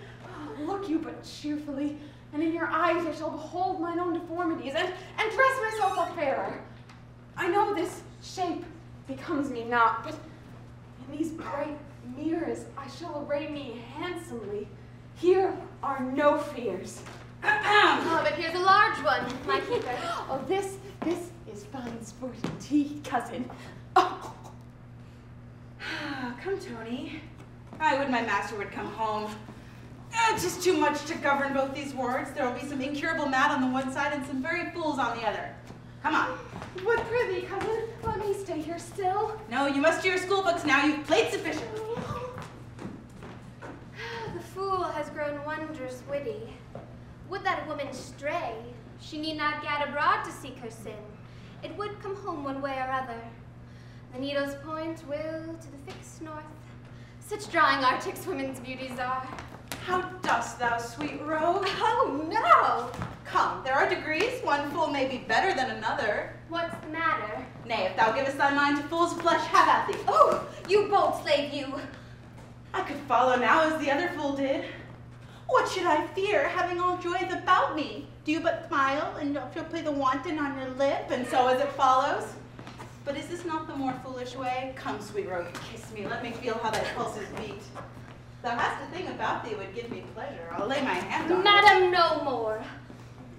Look you but cheerfully, and in your eyes I shall behold mine own deformities, and dress myself up fairer. I know this shape becomes me not, but in these bright mirrors I shall array me handsomely. Here are no fears. Oh, but here's a large one, my keeper. Oh, this is fine sport indeed, cousin. Oh. Come, Tony. I would my master would come home. Just too much to govern both these wards. There will be some incurable mad on the one side and some very fools on the other. Come on. But prithee, cousin, let me stay here still. No, you must do your school books now. You've played sufficient. The fool has grown wondrous witty. Would that a woman stray, she need not gad abroad to seek her sin. It would come home one way or other. The needle's point will to the fixed north. Such drawing arctics women's beauties are. How dost thou, sweet rogue? Oh, no! Come, there are degrees. One fool may be better than another. What's the matter? Nay, if thou givest thy mind to fool's flesh, have at thee. Oh, you bold slave, you! I could follow now as the other fool did. What should I fear, having all joys about me? Do you but smile, and you'll play the wanton on your lip, and so as it follows? But is this not the more foolish way? Come, sweet rogue, kiss me. Let me feel how thy pulses beat. Thou hast a thing about thee would give me pleasure. I'll lay my hand on it. Madam, no more.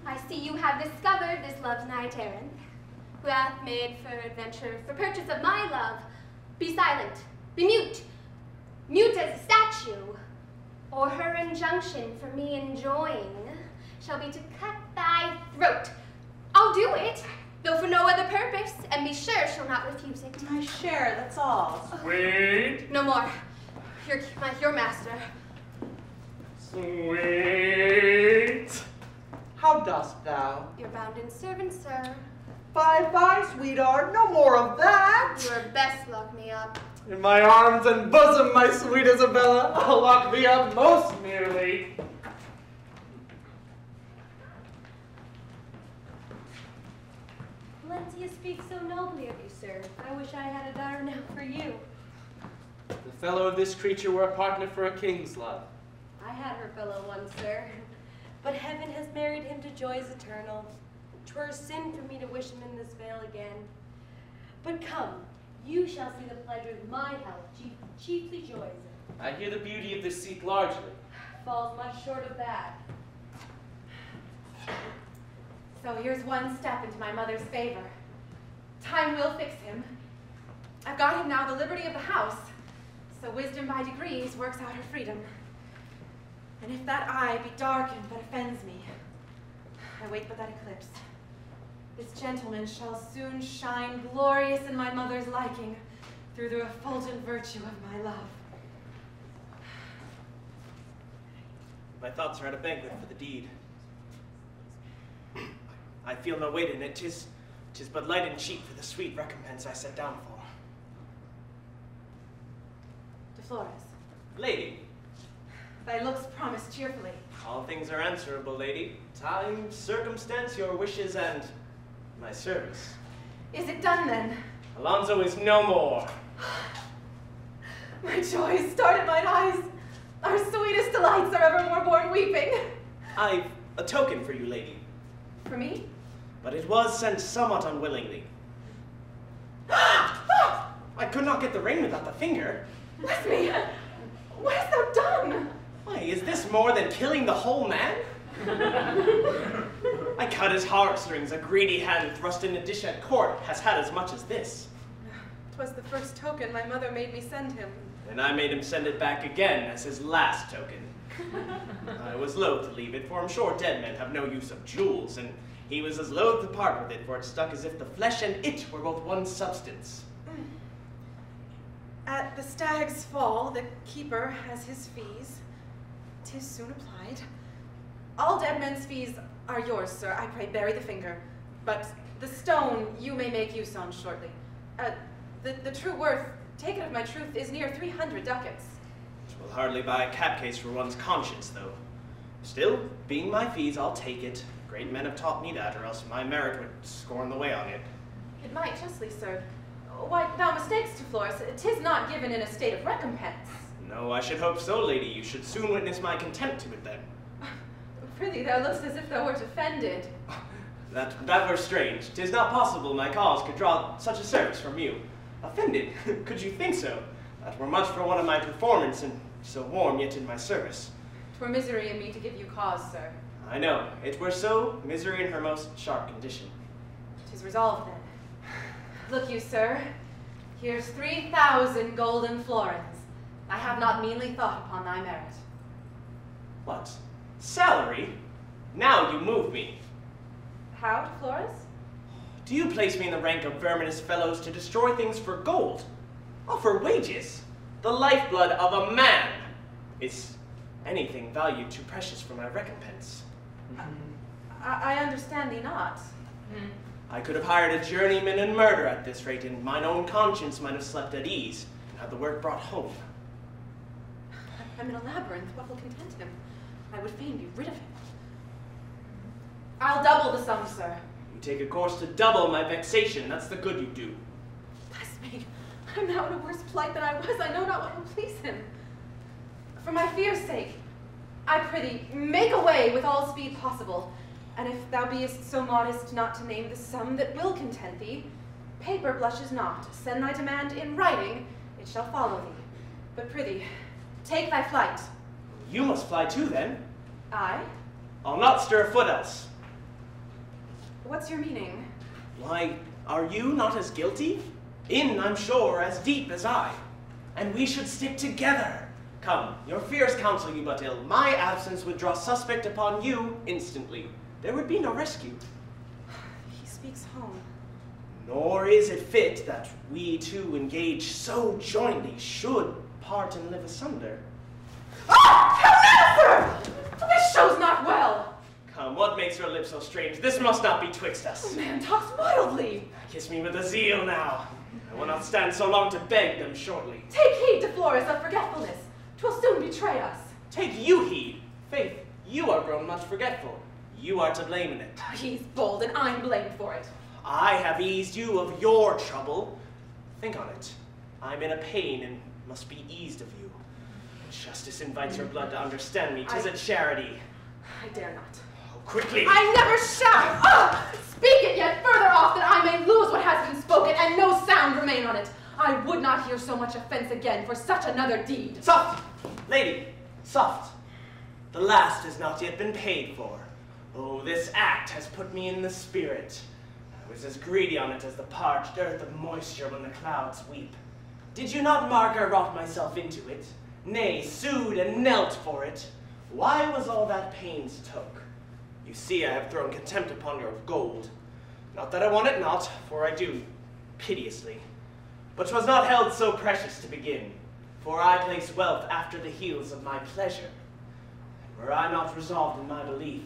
I see you have discovered this love's knight errant, who hath made for adventure for purchase of my love. Be silent, be mute, mute as a statue, or her injunction for me enjoying shall be to cut thy throat. I'll do it, though for no other purpose, and be sure she'll not refuse it. My share, that's all. Sweet. No more. Your master. Sweet. How dost thou? Your bounden servant, sir. Fie, sweetheart, no more of that. Your best lock me up. In my arms and bosom, my sweet Isabella, I'll lock thee up most nearly. Valencia speaks so nobly of you, sir. I wish I had a daughter now for you. The fellow of this creature were a partner for a king's love. I had her fellow once, sir. But heaven has married him to joys eternal. 'Twere a sin for me to wish him in this vale again. But come, you shall see the pleasure of my house, chiefly joys. I hear the beauty of this seat largely. Falls much short of that. So here's one step into my mother's favor. Time will fix him. I've got him now the liberty of the house, so wisdom by degrees works out her freedom. And if that eye be darkened that offends me, I wait but that eclipse. This gentleman shall soon shine glorious in my mother's liking through the effulgent virtue of my love. My thoughts are at a banquet for the deed. I feel no weight in it. 'Tis but light and cheap for the sweet recompense I set down for. De Flores, Lady. thy looks promise cheerfully. All things are answerable, lady. Time, circumstance, your wishes, and my service. Is it done then? Alonzo is no more. My joys start at mine eyes. Our sweetest delights are evermore born weeping. I've a token for you, lady. For me? But it was sent somewhat unwillingly. I could not get the ring without the finger. Bless me! What hast thou done? Why, is this more than killing the whole man? I cut his heartstrings. A greedy hand thrust in a dish at court has had as much as this. 'Twas the first token my mother made me send him. And I made him send it back again as his last token. I was loath to leave it, for I'm sure dead men have no use of jewels, and he was as loath to part with it, for it stuck as if the flesh and it were both one substance. At the stag's fall, the keeper has his fees. 'Tis soon applied. All dead men's fees are yours, sir. I pray bury the finger. But the stone you may make use on shortly. The true worth, take it of my truth, is near 300 ducats. Which will hardly buy a cap case for one's conscience, though. Still, being my fees, I'll take it. Great men have taught me that, or else my merit would scorn the way on it. It might justly, sir. Why, thou mistakes, De Flores. 'Tis not given in a state of recompense. No, I should hope so, lady. You should soon witness my contempt to it, then. Prithee, thou lookst as if thou wert offended. That were strange. 'Tis not possible my cause could draw such a service from you. Offended? Could you think so? That were much for one of my performance, and so warm yet in my service. 'Twere misery in me to give you cause, sir. I know. It were so, misery in her most sharp condition. 'Tis resolved, then. Look you, sir. Here's 3,000 golden florins. I have not meanly thought upon thy merit. What? Salary? Now you move me. How, De Flores? Do you place me in the rank of verminous fellows to destroy things for gold? Offer wages? The lifeblood of a man. Is anything valued too precious for my recompense? I understand thee not. I could have hired a journeyman in murder at this rate, and mine own conscience might have slept at ease, and had the work brought home. I'm in a labyrinth. What will content him? I would fain be rid of him. I'll double the sum, sir. You take a course to double my vexation. That's the good you do. Bless me. I'm now in a worse plight than I was. I know not what will please him. For my fear's sake, I prithee, make away with all speed possible. And if thou beest so modest not to name the sum that will content thee, paper blushes not. Send thy demand in writing, it shall follow thee. But prithee, take thy flight. You must fly too, then. I? I'll not stir a foot else. What's your meaning? Why, are you not as guilty? In, I'm sure, as deep as I. And we should stick together. Come, your fears counsel you but ill. My absence would draw suspect upon you instantly. There would be no rescue. He speaks home. Nor is it fit that we two engage so jointly should part and live asunder. Ah! Sir! This shows not well. Come, what makes your lips so strange? This must not be twixt us. The man talks wildly. Kiss me with a zeal now. I will not stand so long to beg them shortly. Take heed to Flores of forgetfulness. 'Twill soon betray us. Take you heed. Faith, you are grown much forgetful. You are to blame in it. He's bold, and I'm blamed for it. I have eased you of your trouble. Think on it. I'm in a pain and must be eased of you. Justice invites your blood to understand me. 'Tis a charity. I dare not. Oh, quickly! I never shall! Speak it yet further off, that I may lose what has been spoken, and no sound remain on it. I would not hear so much offense again for such another deed. Soft! Lady, soft. The last has not yet been paid for. Oh, this act has put me in the spirit. I was as greedy on it as the parched earth of moisture when the clouds weep. Did you not mark I wrought myself into it? Nay, sued and knelt for it. Why was all that pains took? You see I have thrown contempt upon your gold. Not that I want it not, for I do, piteously. But 'twas not held so precious to begin, for I place wealth after the heels of my pleasure. And were I not resolved in my belief,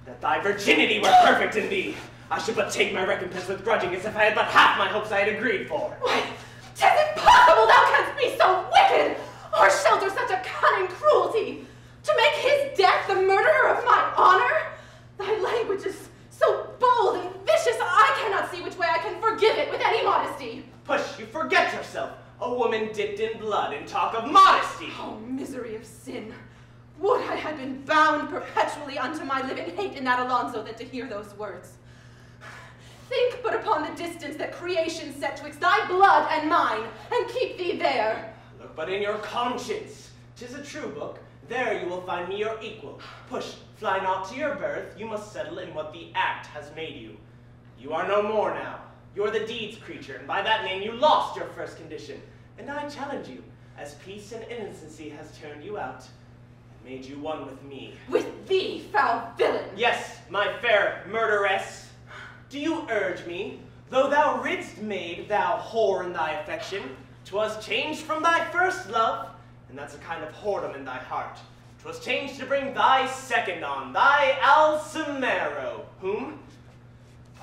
that thy virginity were perfect in thee, I should but take my recompense with grudging, as if I had but half my hopes I had agreed for. Why, 'tis impossible thou canst be so wicked, or shelter such a cunning cruelty, to make his death the murderer of my honor? Thy language is so bold and vicious, I cannot see which way I can forgive it with any modesty. Push, you forget yourself, a woman dipped in blood, and talk of modesty. Oh, misery of sin. Would I had been bound perpetually unto my living hate in that Alonzo than to hear those words. Think but upon the distance that creation set twixt thy blood and mine, and keep thee there. Look but in your conscience. 'Tis a true book. There you will find me your equal. Push, fly not to your birth. You must settle in what the act has made you. You are no more now. You're the deeds creature, and by that name you lost your first condition. And I challenge you, as peace and innocency has turned you out, and made you one with me. With thee, foul villain! Yes, my fair murderess. Do you urge me? Though thou ridst maid, thou whore in thy affection, 'twas changed from thy first love, and that's a kind of whoredom in thy heart. 'Twas changed to bring thy second on, thy Alsemero, whom,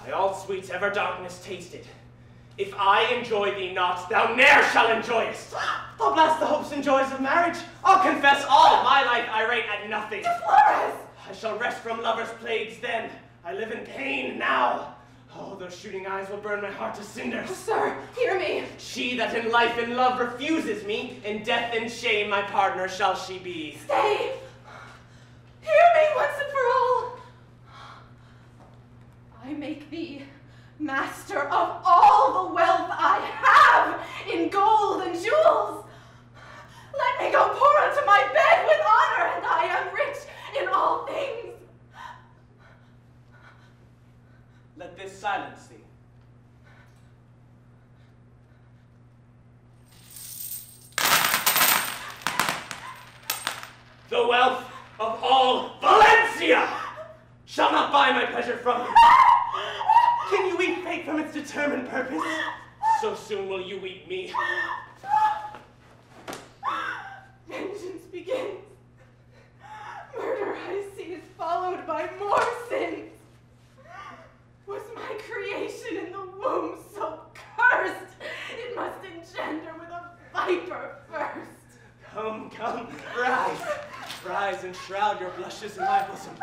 by all sweets ever darkness tasted, if I enjoy thee not, thou ne'er shalt enjoyest. Thou blast the hopes and joys of marriage. I'll confess all my life I rate at nothing. To Flores! I shall rest from lovers' plagues then. I live in pain now. Oh, those shooting eyes will burn my heart to cinders. Oh, sir, hear me. She that in life and love refuses me, in death and shame my partner shall she be. Stay! Hear me once and for all. I make thee master of all the wealth I have in gold and jewels. Let me go pour unto my bed with honor, and I am rich in all things. Let this silence thee. The wealth of all Valencia shall not buy my pleasure from you. Can you deviate from its determined purpose, so soon will you eat me. Vengeance begins. Murder, I see, is followed by more sins. Was my creation in the womb so cursed? It must engender with a viper first. Come, rise. Rise and shroud your blushes in my bosom.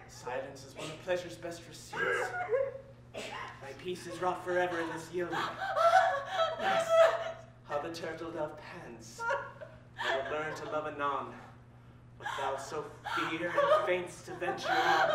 Silence is one of pleasure's best receipts. My peace is wrought forever in this yielding. Yes, how the turtle dove pants. I will learn to love anon, what thou so fear and faints to venture on.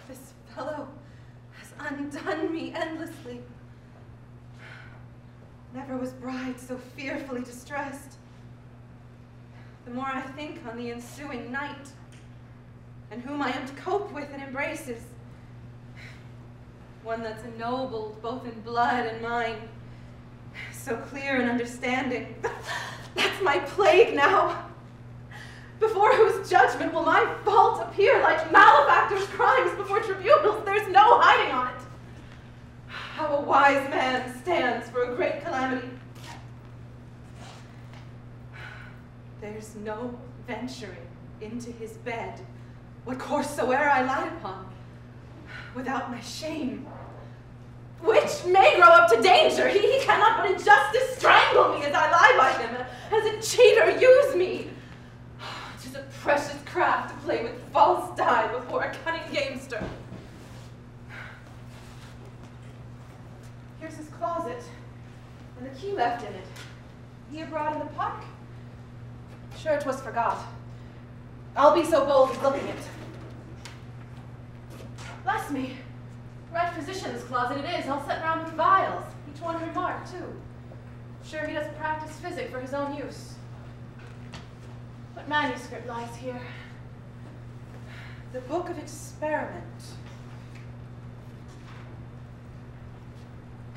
This fellow has undone me endlessly. Never was bride so fearfully distressed. The more I think on the ensuing night, and whom I am to cope with in embraces, one that's ennobled both in blood and mind, so clear in understanding. That's my plague now. Before whose judgment will my fault appear like malefactors' crimes before tribunals? There's no hiding on it. How a wise man stands for a great calamity. There's no venturing into his bed, what course soe'er I light upon, without my shame, which may grow up to danger. He cannot but in justice strangle me as I lie by him, as a cheater use me. 'Tis a precious craft to play with false dye before a cunning gamester. Here's his closet, and the key left in it. He abroad in the park? Sure 'twas forgot. I'll be so bold as looking it. Bless me. Right physician's closet it is, all set round with vials, each one remarked, too. Sure he does practice physic for his own use. What manuscript lies here? The Book of Experiment.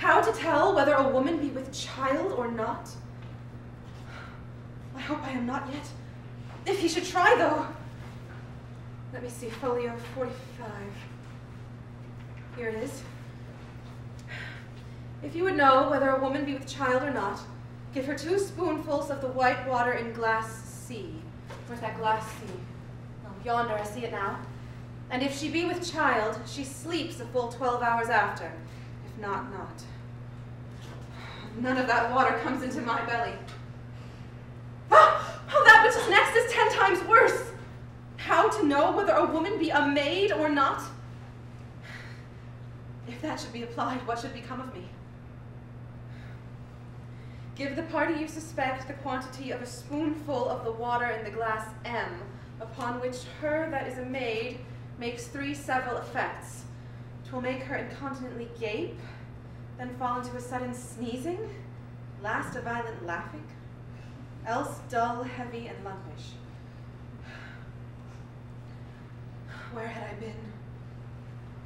How to tell whether a woman be with child or not? I hope I am not yet. If he should try, though. Let me see, folio 45. Here it is. If you would know whether a woman be with child or not, give her 2 spoonfuls of the white water in glass C. Where's that glass C? Oh, yonder, I see it now. And if she be with child, she sleeps a full 12 hours after. If not, not. None of that water comes into my belly. Oh, that which is next is 10 times worse. How to know whether a woman be a maid or not? If that should be applied, what should become of me? Give the party you suspect the quantity of a spoonful of the water in the glass M, upon which her that is a maid makes 3 several effects. 'Twill make her incontinently gape, then fall into a sudden sneezing, last a violent laughing, else dull, heavy, and lumpish. Where had I been?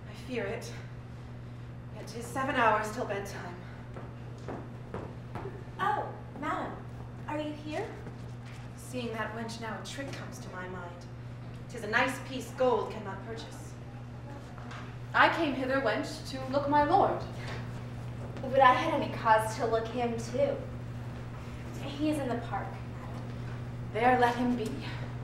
I fear it. Yet 'tis 7 hours till bedtime. Oh, madam, are you here? Seeing that wench now, a trick comes to my mind. 'Tis a nice piece gold cannot purchase. I came hither, wench, to look my lord. But I had any cause to look him too. He is in the park, madam. There let him be.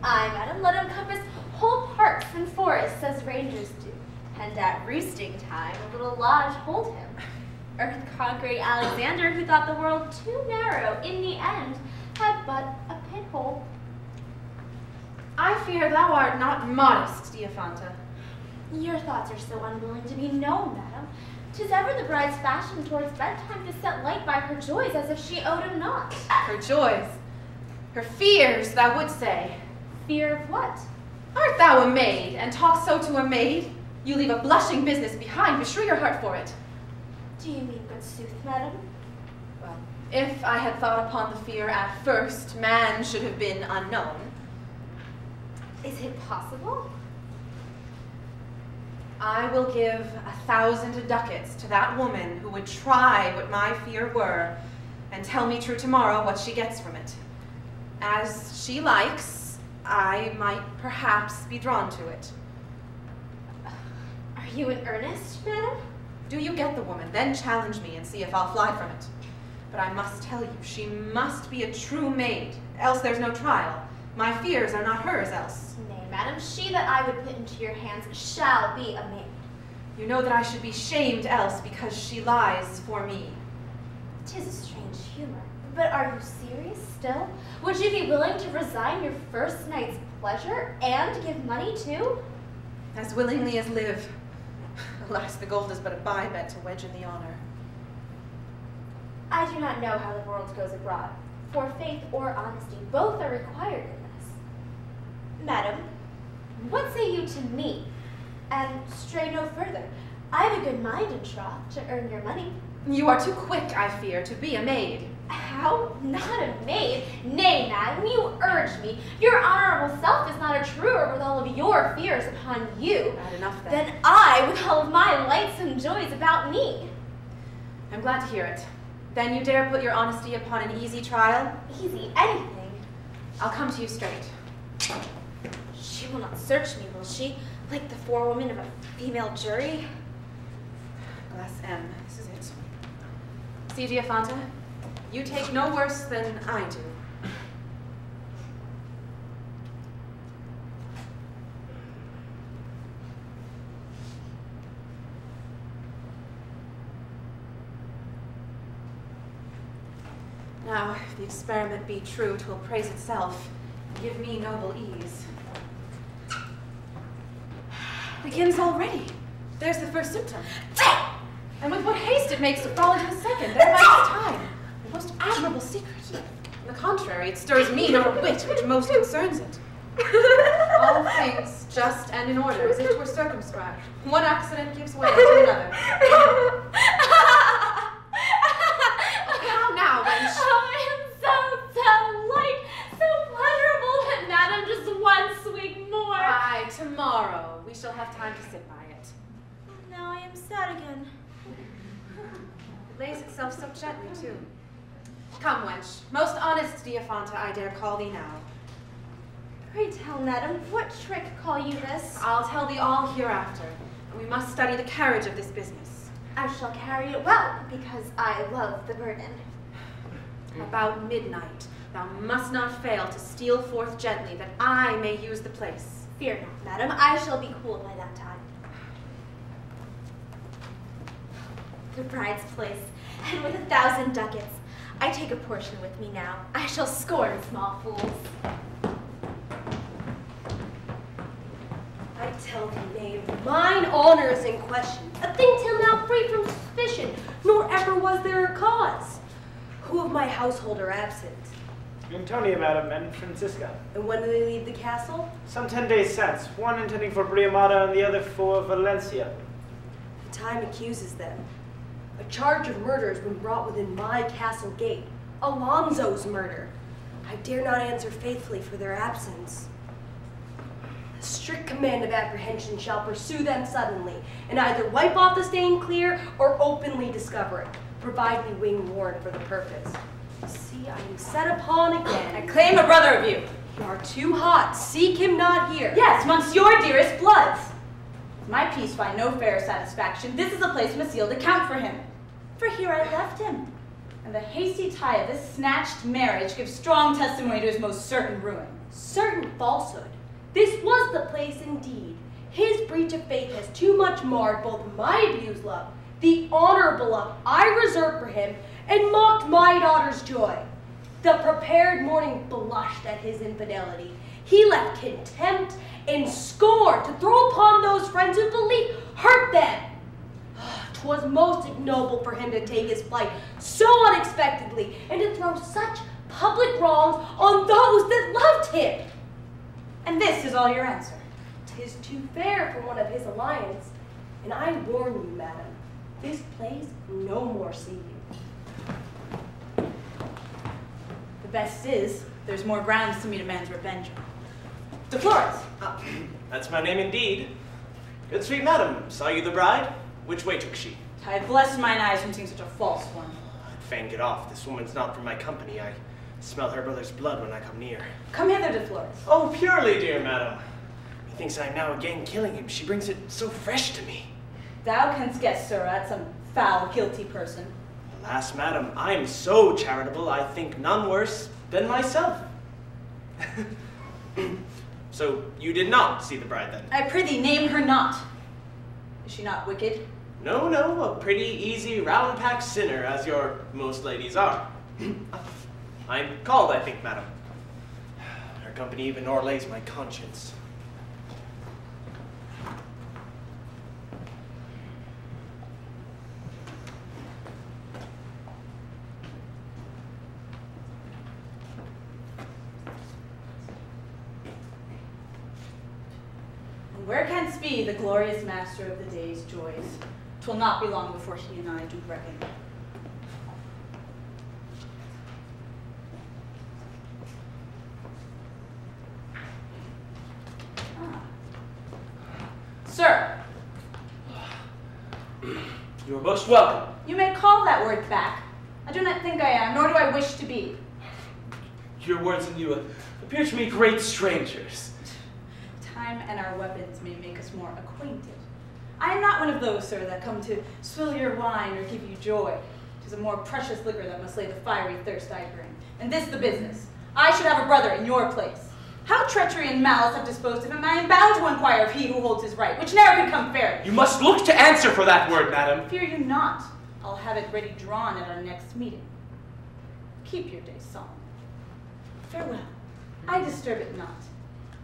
Aye, madam, let him compass whole parks and forests as rangers do. And at roosting time, a little lodge hold him. Earth-conquering Alexander, who thought the world too narrow, in the end, had but a pit-hole. I fear thou art not modest, Diaphanta. Your thoughts are so unwilling to be known, madam. 'Tis ever the bride's fashion towards bedtime to set light by her joys as if she owed him not. Her joys? Her fears, thou would say. Fear of what? Art thou a maid, and talk so to a maid? You leave a blushing business behind, beshrew your heart for it. Do you mean good sooth, madam? Well, if I had thought upon the fear at first, man should have been unknown. Is it possible? I will give 1,000 ducats to that woman who would try what my fear were, and tell me true tomorrow what she gets from it. As she likes, I might perhaps be drawn to it. Are you in earnest, madam? Do you get the woman, then challenge me and see if I'll fly from it. But I must tell you, she must be a true maid, else there's no trial. My fears are not hers, else. Nay, madam, she that I would put into your hands shall be a maid. You know that I should be shamed else because she lies for me. 'Tis a strange humor. But are you serious still? Would you be willing to resign your first night's pleasure and give money too? As willingly as live. Alas, the gold is but a buy-bet to wedge in the honor. I do not know how the world goes abroad, for faith or honesty both are required in this. Madam, what say you to me? And stray no further. I have a good mind in troth to earn your money. You are too quick, I fear, to be a maid. How? Not a maid? Nay, madam, you urge me. Your honorable self is not a truer with all of your fears upon you. Bad enough, then I with all of my lights and joys about me. I'm glad to hear it. Then you dare put your honesty upon an easy trial? Easy anything. I'll come to you straight. She will not search me, will she? Like the forewoman of a female jury? Glass M, this is it. See, Diaphanta? You take no worse than I do. Now, if the experiment be true, 'twill praise itself, and give me noble ease. Begins already. There's the first symptom. And with what haste it makes to fall into the second, there lies time. The most admirable secret. On the contrary, it stirs me nor wit, which most concerns it. All things just and in order, as if it were circumscribed. One accident gives way to another. How now, wench? Oh, I am so light, so pleasurable that madam just one swig more. Aye, tomorrow. We shall have time to sit by it. Now I am sad again. lays itself so gently, too. Come, wench, most honest Diaphanta I dare call thee now. Pray tell, madam, what trick call you this? I'll tell thee all hereafter. We must study the carriage of this business. I shall carry it well, because I love the burden. About midnight, thou must not fail to steal forth gently, that I may use the place. Fear not, madam, I shall be cool by that time. The bride's place, and with 1,000 ducats. I take a portion with me now. I shall scorn small fools. I tell thee, knave, mine honor is in question. A thing till now free from suspicion, nor ever was there a cause. Who of my household are absent? Antonia, madam, and Francisca. And when do they leave the castle? Some 10 days since, one intending for Briamata and the other for Valencia. The time accuses them. A charge of murder has been brought within my castle gate. Alonzo's murder. I dare not answer faithfully for their absence. A strict command of apprehension shall pursue them suddenly, and either wipe off the stain clear or openly discover it. Provide me winged warrant for the purpose. See, I am set upon again. I claim a brother of you. You are too hot. Seek him not here. Yes, monsieur dearest bloods. My peace find no fair satisfaction. This is a place must yield account for him. For here I left him. And the hasty tie of this snatched marriage gives strong testimony to his most certain ruin. Certain falsehood. This was the place indeed. His breach of faith has too much marred both my abused love, the honorable love I reserved for him, and mocked my daughter's joy. The prepared morning blushed at his infidelity. He left contempt and scorn to throw upon those friends who believe hurt them. 'Twas most ignoble for him to take his flight so unexpectedly and to throw such public wrongs on those that loved him. And this is all your answer? 'Tis too fair for one of his alliance, and I warn you, madam, this place no more see you. The best is, there's more grounds to meet a man's revenge. De Flores. That's my name indeed. Good sweet madam, saw you the bride? Which way took she? I have blessed mine eyes from seeing such a false one. I'd fain get off. This woman's not for my company. I smell her brother's blood when I come near. Come hither, De Flores. Oh, purely, dear madam. Methinks I am now again killing him. She brings it so fresh to me. Thou canst guess, sir, at some foul, guilty person. Alas, madam, I am so charitable, I think none worse than myself. So, you did not see the bride, then? I prithee, name her not. Is she not wicked? No, no, a pretty, easy, round-packed sinner, as your most ladies are. I'm called, I think, madam. Her company even o'erlays my conscience. Where canst be the glorious master of the day's joys? 'Twill not be long before he and I do reckon. Sir! You are most welcome. You may call that word back. I do not think I am, nor do I wish to be. Your words and you appear to me great strangers. Time and our weapons may make us more acquainted. I am not one of those, sir, that come to swill your wine or give you joy. 'Tis a more precious liquor that must slay the fiery thirst I bring. And this the business. I should have a brother in your place. How treachery and malice have disposed of him, I am bound to inquire of he who holds his right, which ne'er could come fair. You must look to answer for that word, madam. Fear you not. I'll have it ready drawn at our next meeting. Keep your day solemn. Farewell. I disturb it not.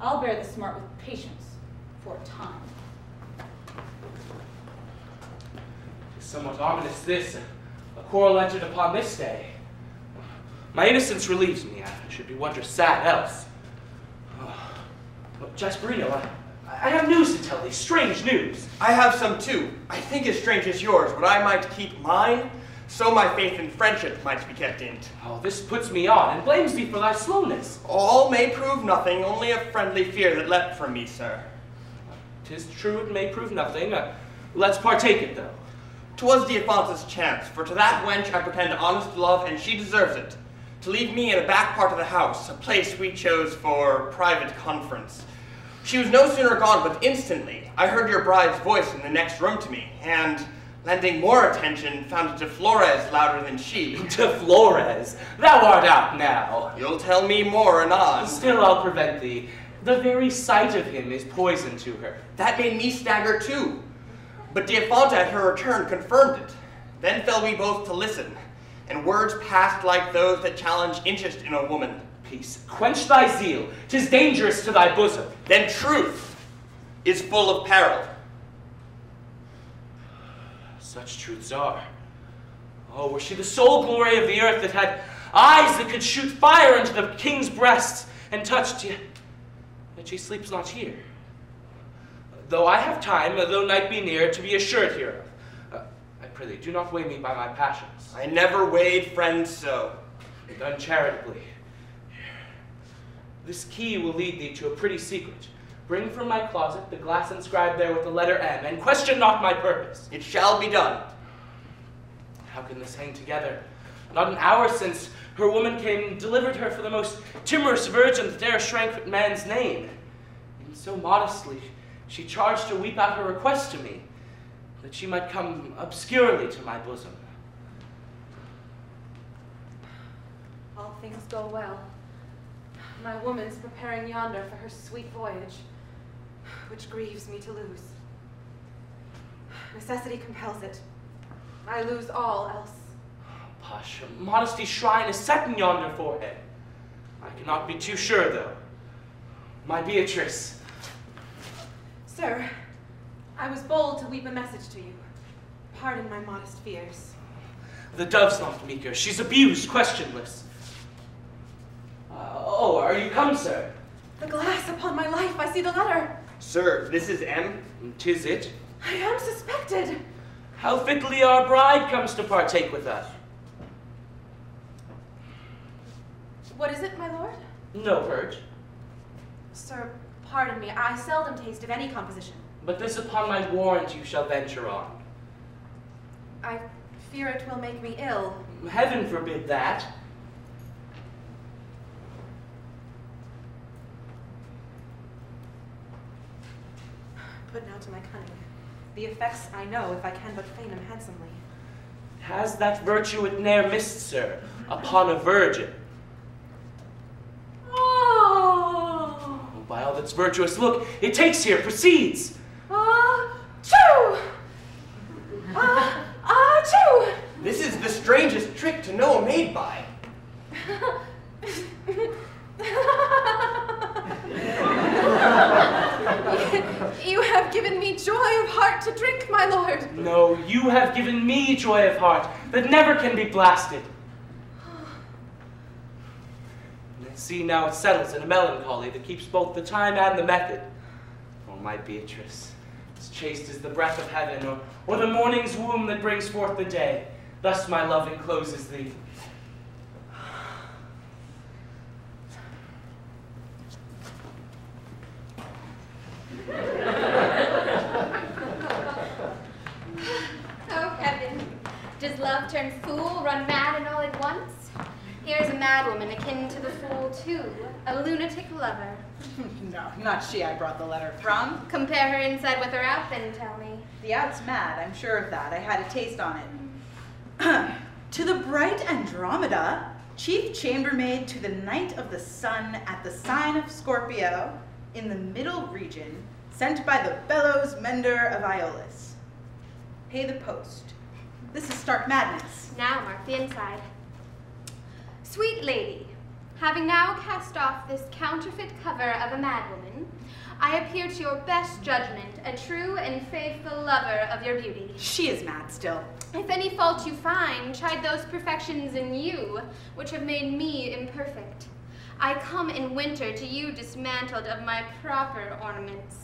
I'll bear the smart with patience for a time. Somewhat ominous this, a quarrel entered upon this day. My innocence relieves me. I should be wondrous sad else. Jasperino, I have news to tell thee, strange news. I have some too. I think as strange as yours. Would I might keep mine, so my faith and friendship might be kept in't. Oh, this puts me on, and blames thee for thy slowness. All may prove nothing, only a friendly fear that leapt from me, sir. 'Tis true it may prove nothing. Let's partake it, though. 'Twas Diaphonta's chance, for to that wench I pretend honest love, and she deserves it. To leave me in a back part of the house, a place we chose for private conference. She was no sooner gone, but instantly I heard your bride's voice in the next room to me, and, lending more attention, found De Flores louder than she. De Flores? Thou art out now. You'll tell me more anon. Still I'll prevent thee. The very sight of him is poison to her. That made me stagger too. But Diaphonta at her return confirmed it. Then fell we both to listen, and words passed like those that challenge interest in a woman. Peace, quench thy zeal. 'Tis dangerous to thy bosom. Then truth is full of peril. Such truths are. Oh, were she the sole glory of the earth that had eyes that could shoot fire into the king's breasts and touched yet she sleeps not here. Though I have time, though night be near, to be assured hereof. I prithee, do not weigh me by my passions. I never weighed friends so. Uncharitably. This key will lead thee to a pretty secret. Bring from my closet the glass inscribed there with the letter M, and question not my purpose. It shall be done. How can this hang together? Not an hour since her woman came and delivered her for the most timorous virgin that e'er shrank at man's name. And so modestly she charged to weep out her request to me, that she might come obscurely to my bosom. All things go well. My woman's preparing yonder for her sweet voyage, which grieves me to lose. Necessity compels it. I lose all else. Hush, modesty's shrine is set in yonder forehead. I cannot be too sure, though. My Beatrice. Sir, I was bold to weep a message to you. Pardon my modest fears. The dove's not meeker. She's abused, questionless. Oh, are you come, sir? The glass, upon my life, I see the letter. Sir, this is M? 'Tis it. I am suspected. How fitly our bride comes to partake with us. What is it, my lord? No hurt. Sir, pardon me, I seldom taste of any composition. But this upon my warrant you shall venture on. I fear it will make me ill. Heaven forbid that. Put now to my cunning. The effects I know, if I can but feign them handsomely. Has that virtue it ne'er missed, sir, upon a virgin? Oh! By all that's virtuous, look, it takes here, proceeds. Choo! Choo! This is the strangest trick to know a maid by. You have given me joy of heart to drink, my lord. No, you have given me joy of heart that never can be blasted. See, now it settles in a melancholy that keeps both the time and the method. Oh, my Beatrice, as chaste as the breath of heaven, or the morning's womb that brings forth the day, thus my love encloses thee. Oh, heaven. Does love turn fool, run mad and all at once? Here's a madwoman akin to the fool, too. A lunatic lover. No, not she I brought the letter from. Compare her inside with her out, then tell me. The out's mad, I'm sure of that. I had a taste on it. To the bright Andromeda, chief chambermaid to the Knight of the Sun at the sign of Scorpio, in the middle region, sent by the bellows mender of Iolus. Pay the post. This is stark madness. Now mark the inside. Sweet lady, having now cast off this counterfeit cover of a madwoman, I appear to your best judgment a true and faithful lover of your beauty. She is mad still. If any fault you find, chide those perfections in you which have made me imperfect. I come in winter to you dismantled of my proper ornaments.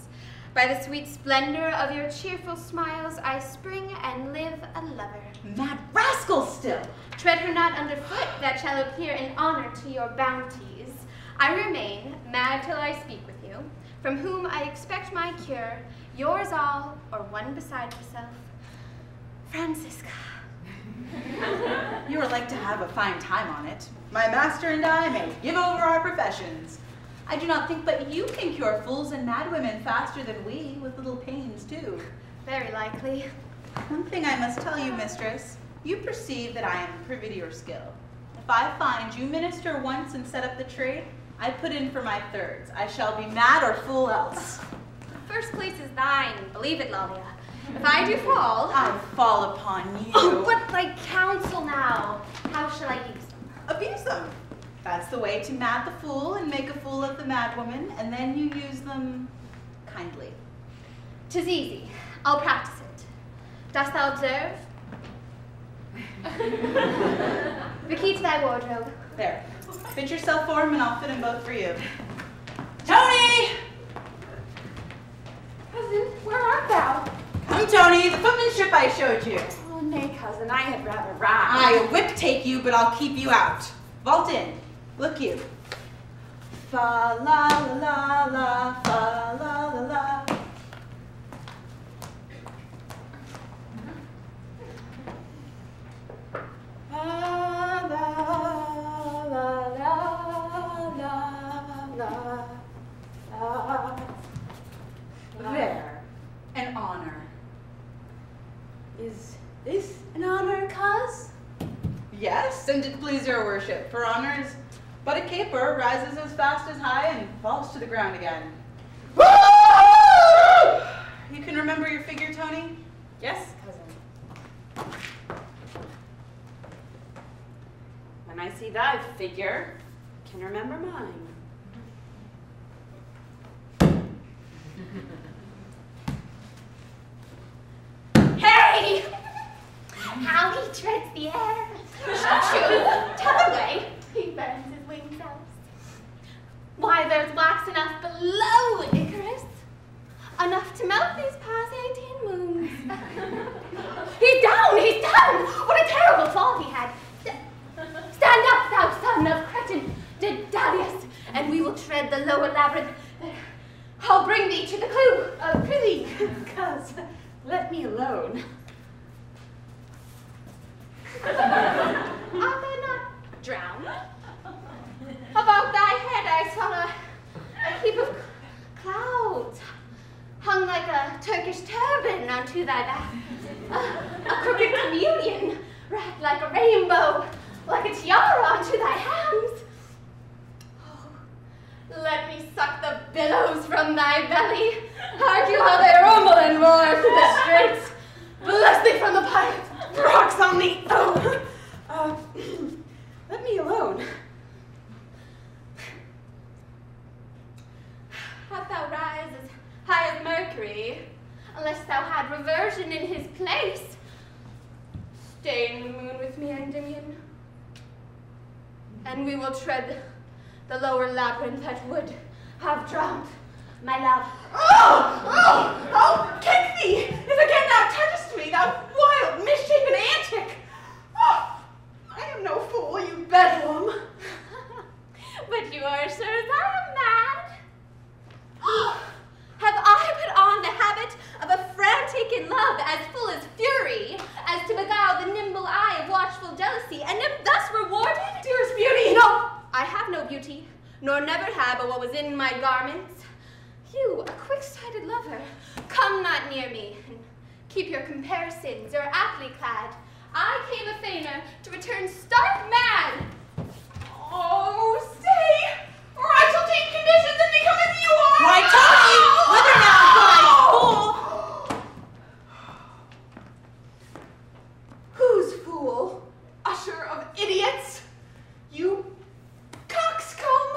By the sweet splendor of your cheerful smiles, I spring and live a lover. Mad rascal still! Tread her not underfoot, that shall appear in honor to your bounties. I remain, mad till I speak with you, from whom I expect my cure, yours all, or one beside yourself. Francisca. You are like to have a fine time on it. My master and I may give over our professions. I do not think but you can cure fools and madwomen faster than we, with little pains too. Very likely. One thing I must tell you, mistress. You perceive that I am privy to your skill. If I find you minister once and set up the trade, I put in for my thirds. I shall be mad or fool else. The first place is thine, believe it, Lollia. If I do fall... I fall upon you. Oh, but thy counsel now. How shall I use them? Abuse them. That's the way to mad the fool and make a fool of the madwoman, and then you use them kindly. 'Tis easy. I'll practice it. Dost thou observe? The key to thy wardrobe. There. Fit yourself for him, and I'll fit them both for you. Tony! Cousin, where art thou? Come, Tony, the footmanship I showed you. Oh, nay, cousin, I had rather ride. I whip take you, but I'll keep you out. Vault in. Look you. Fa la la la la, fa la la la. La la la la la la. There, an honor. Is this an honor, cuz? Yes, and it please your worship, for honor is but a caper, rises as fast as high and falls to the ground again. You can remember your figure, Tony? Yes, cousin. When I see thy figure, can remember mine. Harry! How he treads the air. Shoo, t'other way. He burns his wings out. Why, there's wax enough below Icarus. Enough to melt these past 18 moons. He's down! He's down! What a terrible fall he had. Stand up, thou son of Cretin, Didalius, and we will tread the lower labyrinth. I'll bring thee to the clue. Prithee, Cuz, let me alone. Art thou not drowned? About thy head I saw a heap of clouds, hung like a Turkish turban unto thy back. A crooked chameleon, wrapped like a rainbow, like a tiara onto thy hands. Oh, let me suck the billows from thy belly. Hark you how they rumble and roar through the straits. Bless thee from the pirates. Rocks on thee. Oh. Let me alone. Hast thou rise as high as Mercury, unless thou had reversion in his place? Stay in the moon with me, Endymion, and we will tread the lower labyrinth that would have drowned my love. Oh, kick thee, if again thou touchest me, thou wild, misshapen antic. Oh, I am no fool, you bedlam. But you are sure I am mad. Have I put on the habit of a frantic in love as full as fury, as to beguile the nimble eye of watchful jealousy, and am thus rewarded? Dearest beauty! No, I have no beauty, nor never had but what was in my garments. You, a quick-sighted lover, come not near me, and keep your comparisons, or aptly clad. I came a feigner to return stark mad. Oh, stay, or I shall take conditions and become as you are! Why, Tony! Whither now, fly fool? Whose fool? Usher of idiots? You coxcomb!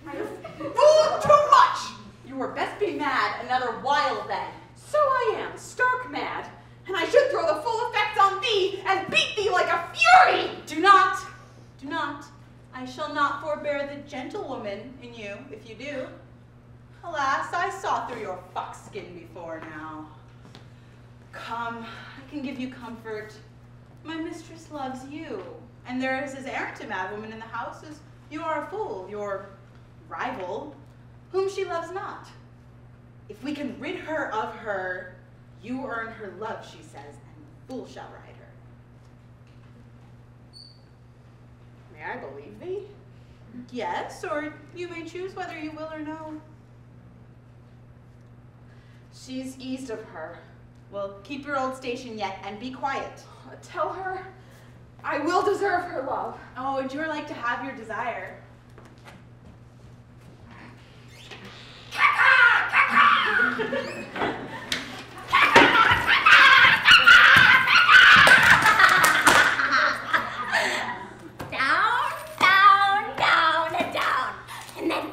I have fooled too much! You were best be mad another while then. So I am, stark mad, and I should throw the full effect on thee and beat thee like a fury! Do not. I shall not forbear the gentlewoman in you, if you do. Alas, I saw through your fox-skin before now. Come, I can give you comfort. My mistress loves you, and there is as errant a madwoman in the house as you are a fool, your rival, whom she loves not. If we can rid her of her, you earn her love, she says, and fool shall ride her. May I believe thee? Yes, or you may choose whether you will or no. She's eased of her. Well, keep your old station yet and be quiet. Tell her I will deserve her love. Oh, and you're like to have your desire. Down, down, down, and down. And then,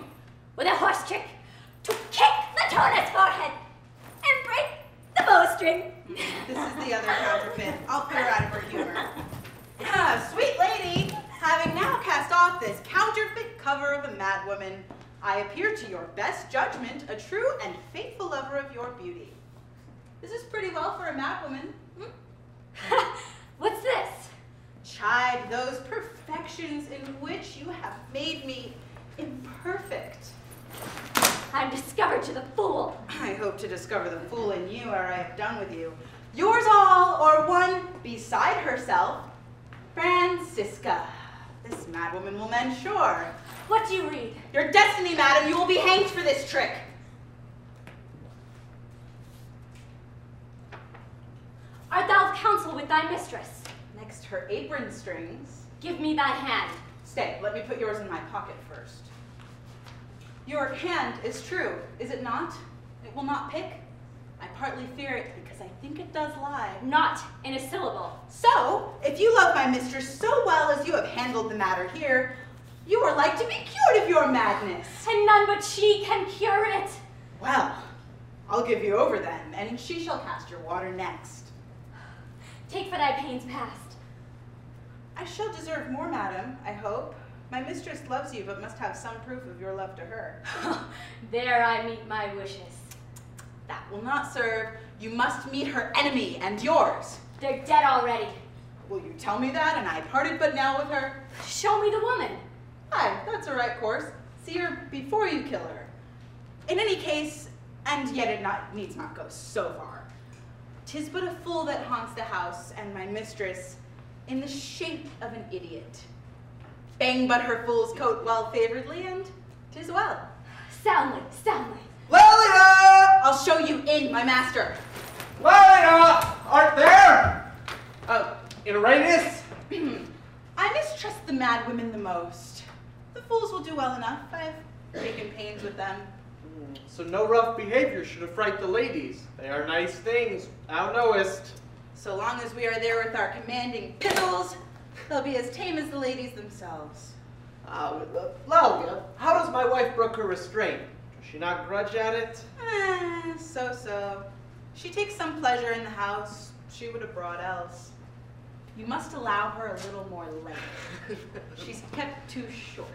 with a horse trick, to kick the Tona's forehead and break the bowstring. This is the other counterfeit. I'll put her out of her humor. Sweet lady, having now cast off this counterfeit cover of a madwoman, I appear to your best judgment a true and faithful lover of your beauty. This is pretty well for a madwoman. What's this? Chide those perfections in which you have made me imperfect. I'm discovered to the fool. I hope to discover the fool in you ere I have done with you. Yours all, or one beside herself, Francisca. This madwoman will mend sure. What do you read? Your destiny, madam. You will be hanged for this trick. Art thou of counsel with thy mistress? Next her apron strings. Give me thy hand. Stay, let me put yours in my pocket first. Your hand is true, is it not? It will not pick? I partly fear it because I think it does lie. Not in a syllable. So, if you love my mistress so well as you have handled the matter here, you are like to be cured of your madness. And none but she can cure it. Well, I'll give you over then, and she shall cast your water next. Take for thy pains past. I shall deserve more, madam, I hope. My mistress loves you, but must have some proof of your love to her. There I meet my wishes. That will not serve. You must meet her enemy and yours. They're dead already. Will you tell me that, and I parted but now with her? Show me the woman. Aye, that's a right course. See her before you kill her. In any case, and yet it needs not go so far. 'Tis but a fool that haunts the house, and my mistress, in the shape of an idiot. Bang but her fool's coat well favoredly, and 'tis well. Soundly, soundly. Lollia! I'll show you in, my master. Lollia! Art there? In readiness? I mistrust the mad women the most. The fools will do well enough. I've taken pains with them. So no rough behavior should affright the ladies. They are nice things, thou knowest. So long as we are there with our commanding pistols, they'll be as tame as the ladies themselves. Lollia, how does my wife brook her restraint? Does she not grudge at it? So-so. She takes some pleasure in the house. She would have brought else. You must allow her a little more length. She's kept too short.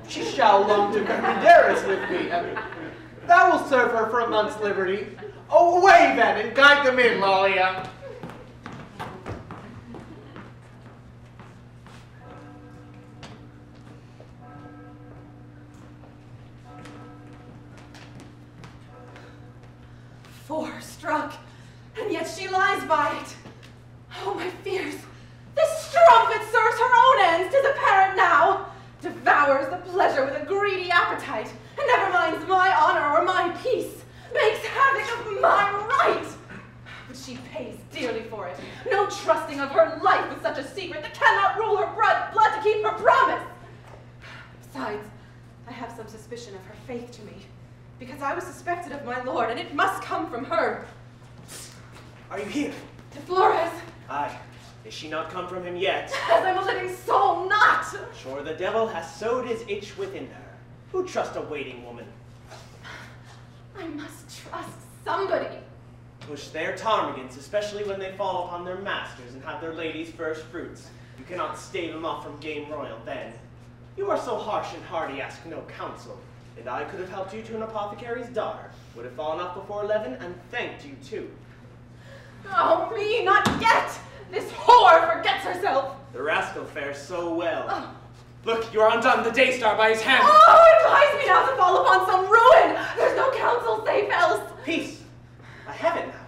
She shall long to Vermandera with me. That will serve her for a month's liberty. Oh, away then, and guide them in, Lollia. Four struck, and yet she lies by it. Oh, my fears. This strumpet serves her own ends, 'tis apparent now. Devours the pleasure with a greedy appetite, and never minds my honor or my peace. Makes havoc of my right. But she pays dearly for it. No trusting of her life with such a secret that cannot rule her blood to keep her promise. Besides, I have some suspicion of her faith to me, because I was suspected of my lord, and it must come from her. Are you here? To Flores. Aye. Is she not come from him yet? As I'm a living soul, not! Sure the devil has sowed his itch within her. Who trust a waiting woman? I must trust somebody. Push their ptarmigans, especially when they fall upon their masters and have their ladies' first fruits. You cannot stave them off from game royal then. You are so harsh and hardy, ask no counsel. And I could have helped you to an apothecary's daughter. Would have fallen off before 11 and thanked you too. Oh, me, not yet! This whore forgets herself! The rascal fares so well. Look, you are undone, the Daystar by his hand. Oh, advise me now to fall upon some ruin! There's no counsel safe else! Peace! I have it now.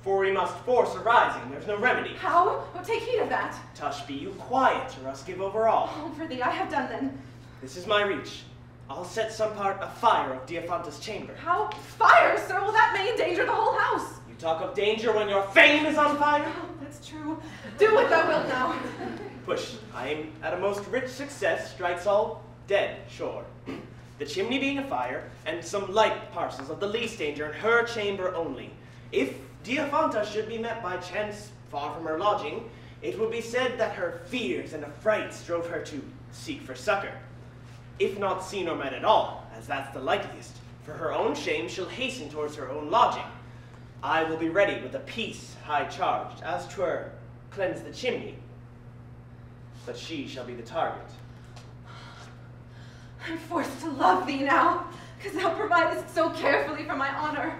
For we must force a rising, there's no remedy. How? Oh, take heed of that. Tush, be you quiet, or else give over all. Oh, for thee, I have done then. This is my reach. I'll set some part afire of Diafanta's chamber. How? Fire, sir? Well, that may endanger the whole house. You talk of danger when your fame is on fire? Oh, that's true. Do what thou wilt now. Push. I am at a most rich success, strikes all dead, sure. The chimney being afire, and some light parcels of the least danger in her chamber only. If Diafanta should be met by chance far from her lodging, it will be said that her fears and affrights drove her to seek for succor. If not seen or met at all, as that's the likeliest, for her own shame she'll hasten towards her own lodging. I will be ready with a piece high charged, as 'twere cleanse the chimney. But she shall be the target. I'm forced to love thee now, because thou providest so carefully for my honor.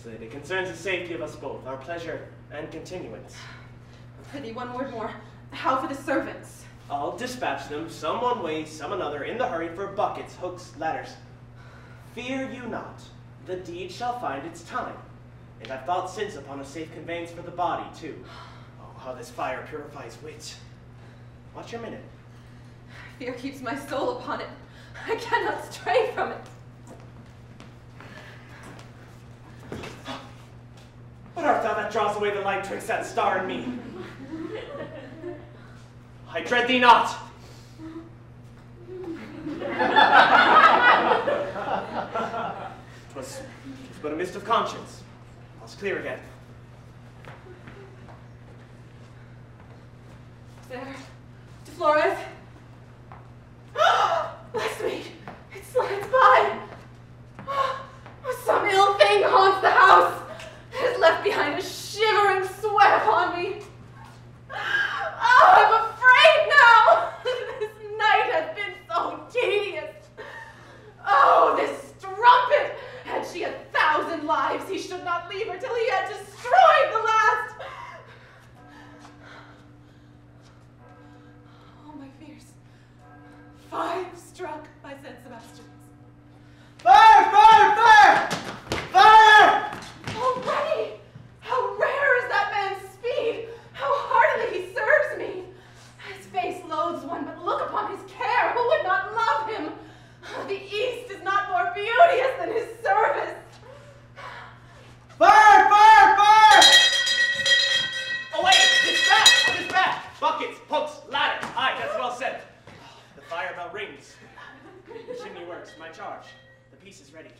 So it concerns the safety of us both, our pleasure and continuance. Prithee, one word more. How for the servants? I'll dispatch them, some one way, some another, in the hurry for buckets, hooks, ladders. Fear you not, the deed shall find its time. And I've thought since upon a safe conveyance for the body, too. Oh, how this fire purifies wit. Watch your minute. Fear keeps my soul upon it. I cannot stray from it. What art thou that draws away the light twixt that star and me? I dread thee not. 'Twas but a mist of conscience. All's clear again. There. De Flores. Bless me. It slides by. Some ill thing haunts the house. It has left behind a shivering sweat upon me. Oh, I'm afraid now. This night has been so tedious. Oh, this strumpet. Had she 1,000 lives, he should not leave her till he had destroyed the last. Oh, my fears. 5 struck by St. Sebastian's. Fire! Fire! Fire! Fire! Already! How rare is that man's speed! How heartily he serves me! His face loathes one, but look upon his care! Who would not love him? The East is not more beauteous than his service! Fire! Fire! Fire! Away! Dispatch! On his back! Buckets, hooks, ladders. Aye, that's well said. The fire bell rings. The chimney works. My charge. The piece is ready.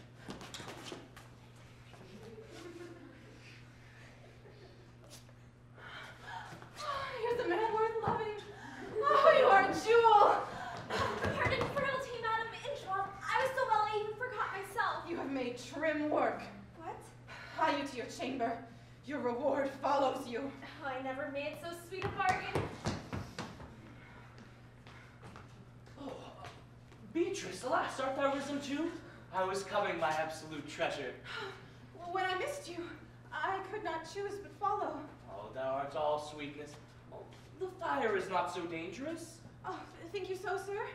Here's a man worth loving. Oh, you are a jewel. Pardon cruelty, Madam Inchwald. I was so well I even forgot myself. You have made trim work. What? Hie you to your chamber. Your reward follows you. Oh, I never made so sweet a bargain. Oh, Beatrice, alas, art thou risen too? I was coming, my absolute treasure. When I missed you, I could not choose but follow. Oh, thou art all sweetness. Oh, the fire is not so dangerous. Oh, think you so, sir?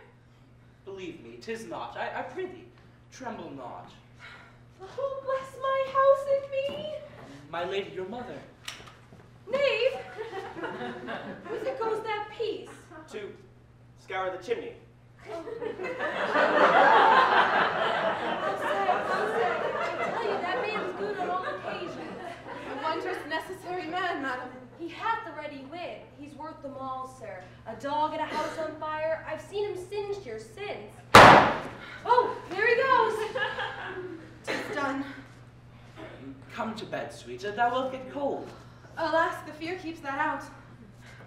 Believe me, 'tis not. I prithee, tremble not. Oh, bless my house and me. My lady, your mother. Knave, whither goes that piece? To scour the chimney. I'll say, I tell you, that man's good on all occasions. A wondrous necessary man, madam. He hath the ready wit. He's worth them all, sir. A dog and a house on fire. I've seen him singe your sins. Oh, there he goes. 'Tis done. Come to bed, sweet, thou wilt get cold. Alas, the fear keeps that out.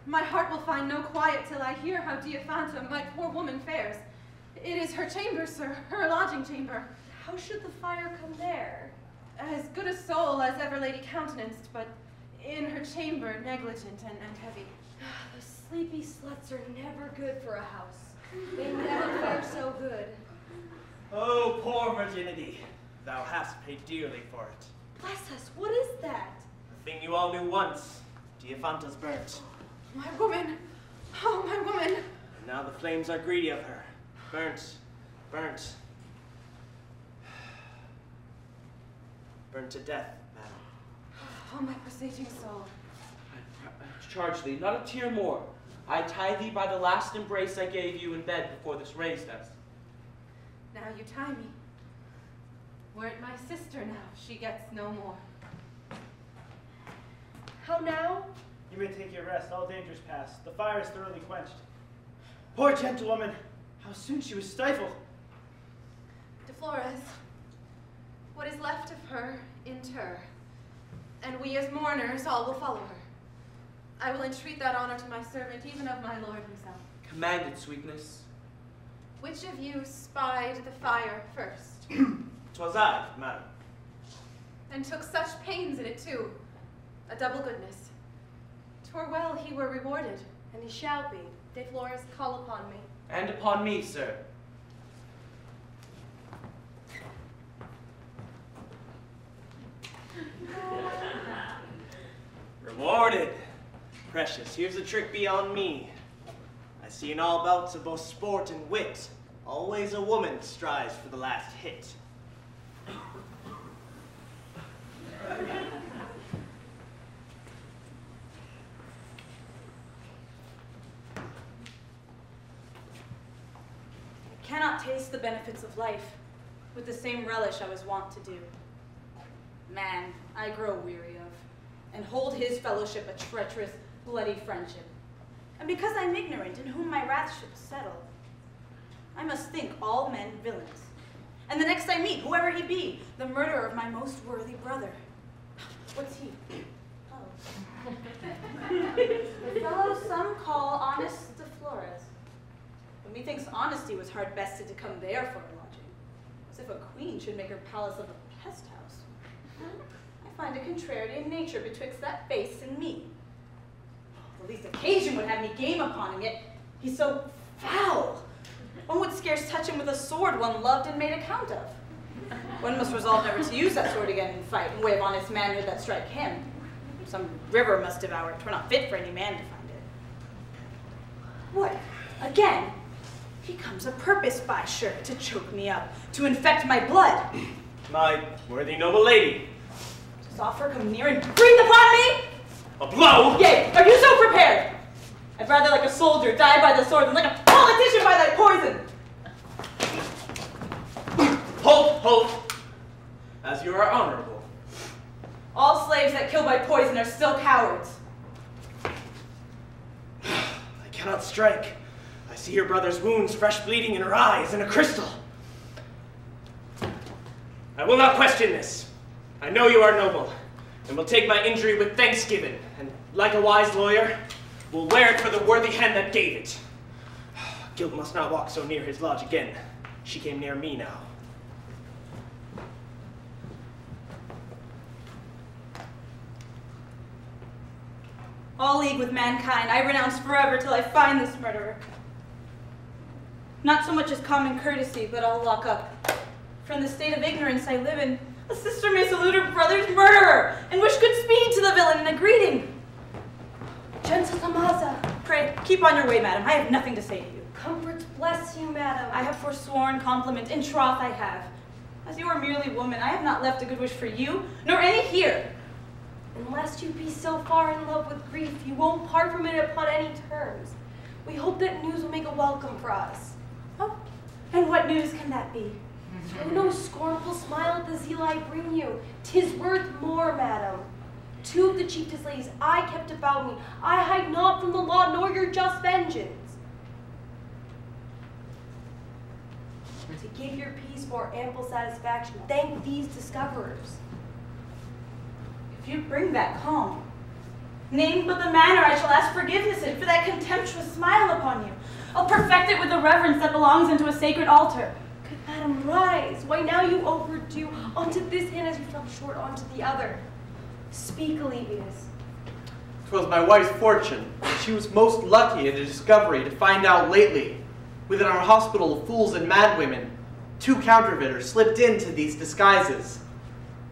My heart will find no quiet till I hear how Diafanta, my poor woman, fares. It is her chamber, sir, her lodging chamber. How should the fire come there? As good a soul as ever lady countenanced, but in her chamber negligent and heavy. The sleepy sluts are never good for a house. They never fare so good. Oh, poor virginity. Thou hast paid dearly for it. Bless us, what is that? The thing you all knew once. Diafanta's burnt. My woman! Oh, my woman! And now the flames are greedy of her. Burnt. Burnt. Burnt to death, madam. Oh, my presaging soul. I charge thee, not a tear more. I tie thee by the last embrace I gave you in bed before this raised us. Now you tie me. Were it my sister now, she gets no more. How now? You may take your rest. All dangers past. The fire is thoroughly quenched. Poor gentlewoman. How soon she was stifled. De Flores, what is left of her, inter. And we as mourners all will follow her. I will entreat that honor to my servant, even of my lord himself. Command it, sweetness. Which of you spied the fire first? 'Twas I, madam. And took such pains in it too. A double goodness. 'Twere well he were rewarded. And he shall be. De Flores, call upon me. And upon me, sir. Rewarded. Precious, here's a trick beyond me. I see in all bouts of both sport and wit, always a woman strives for the last hit. I cannot taste the benefits of life with the same relish I was wont to do. Man, I grow weary of, and hold his fellowship a treacherous, bloody friendship. And because I'm ignorant in whom my wrath should settle, I must think all men villains. And the next I meet, whoever he be, the murderer of my most worthy brother. What's he? Oh. The fellow some call honest De Flores. But methinks honesty was hard bested to come there for a lodging, as if a queen should make her palace of a pest house. I find a contrariety in nature betwixt that face and me. The least occasion would have me game upon him, yet he's so foul. One would scarce touch him with a sword one loved and made account of. One must resolve never to use that sword again in fight, in way of honest manhood that strike him. Some river must devour it, 'twere not fit for any man to find it. What? Again? He comes a purpose by sure, to choke me up, to infect my blood. My worthy noble lady. Does offer come near and breathe upon me? A blow? Yea, are you so prepared? I'd rather like a soldier die by the sword than like a politician by thy poison. Halt, halt. As you are honorable. All slaves that kill by poison are still cowards. I cannot strike. I see your brother's wounds fresh bleeding in her eyes and a crystal. I will not question this. I know you are noble, and will take my injury with thanksgiving, and like a wise lawyer, will wear it for the worthy hand that gave it. Guilt must not walk so near his lodge again. She came near me now. All league with mankind I renounce forever till I find this murderer. Not so much as common courtesy, but I'll lock up. From the state of ignorance I live in, a sister may salute her brother's murderer, and wish good speed to the villain in a greeting. Gentle Tomaza. Pray, keep on your way, madam. I have nothing to say to you. Comforts bless you, madam. I have forsworn compliment, in troth I have. As you are merely woman, I have not left a good wish for you, nor any here. Unless you be so far in love with grief, you won't part from it upon any terms. We hope that news will make a welcome for us. Oh, and what news can that be? Oh, no scornful smile at the zeal I bring you. 'Tis worth more, madam. 2 of the chiefest ladies I kept about me. I hide not from the law nor your just vengeance. To give your peace more ample satisfaction, thank these discoverers. If you bring that calm, name but the manner I shall ask forgiveness in for that contemptuous smile upon you. I'll perfect it with the reverence that belongs unto a sacred altar. Good madam, rise. Why now you overdo onto this hand as you fell short onto the other. Speak, Alibius. 'Twas my wife's fortune, and she was most lucky in a discovery to find out lately, within our hospital of fools and madwomen, 2 counterfeiters slipped into these disguises.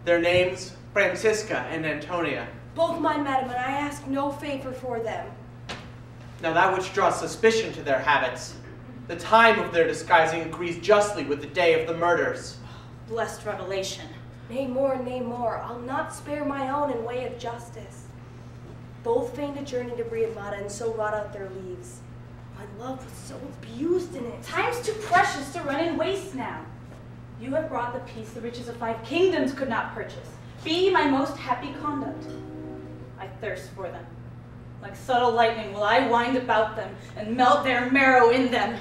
Their names, Francisca and Antonia. Both mine, madam, and I ask no favor for them. Now that which draws suspicion to their habits, the time of their disguising agrees justly with the day of the murders. Blessed revelation. Nay more, I'll not spare my own in way of justice. Both feigned a journey to Vermandera and so wrought out their leaves. My love was so abused in it. Time's too precious to run in waste now. You have brought the peace the riches of 5 kingdoms could not purchase. Be my most happy conduct. I thirst for them. Like subtle lightning will I wind about them and melt their marrow in them.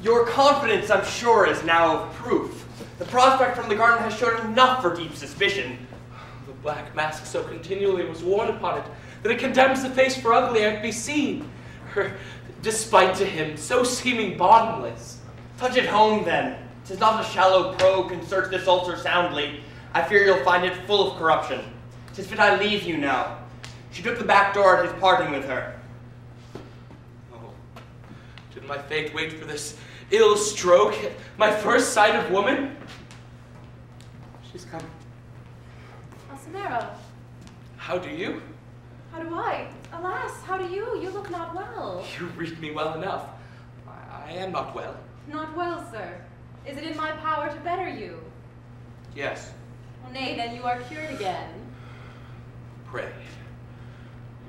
Your confidence, I'm sure, is now of proof. The prospect from the garden has shown enough for deep suspicion. The black mask so continually was worn upon it that it condemns the face for uglier to be seen. Her despite to him, so seeming bottomless. Touch it home, then. 'Tis not a shallow probe can search this ulcer soundly. I fear you'll find it full of corruption. 'Tis fit I leave you now. She took the back door at his parting with her. Oh, did my fate wait for this ill stroke, my first sight of woman? She's come. Alsemero. How do you? How do I? Alas, how do you? You look not well. You read me well enough. I am not well. Not well, sir. Is it in my power to better you? Yes. Well, nay, then you are cured again. Pray,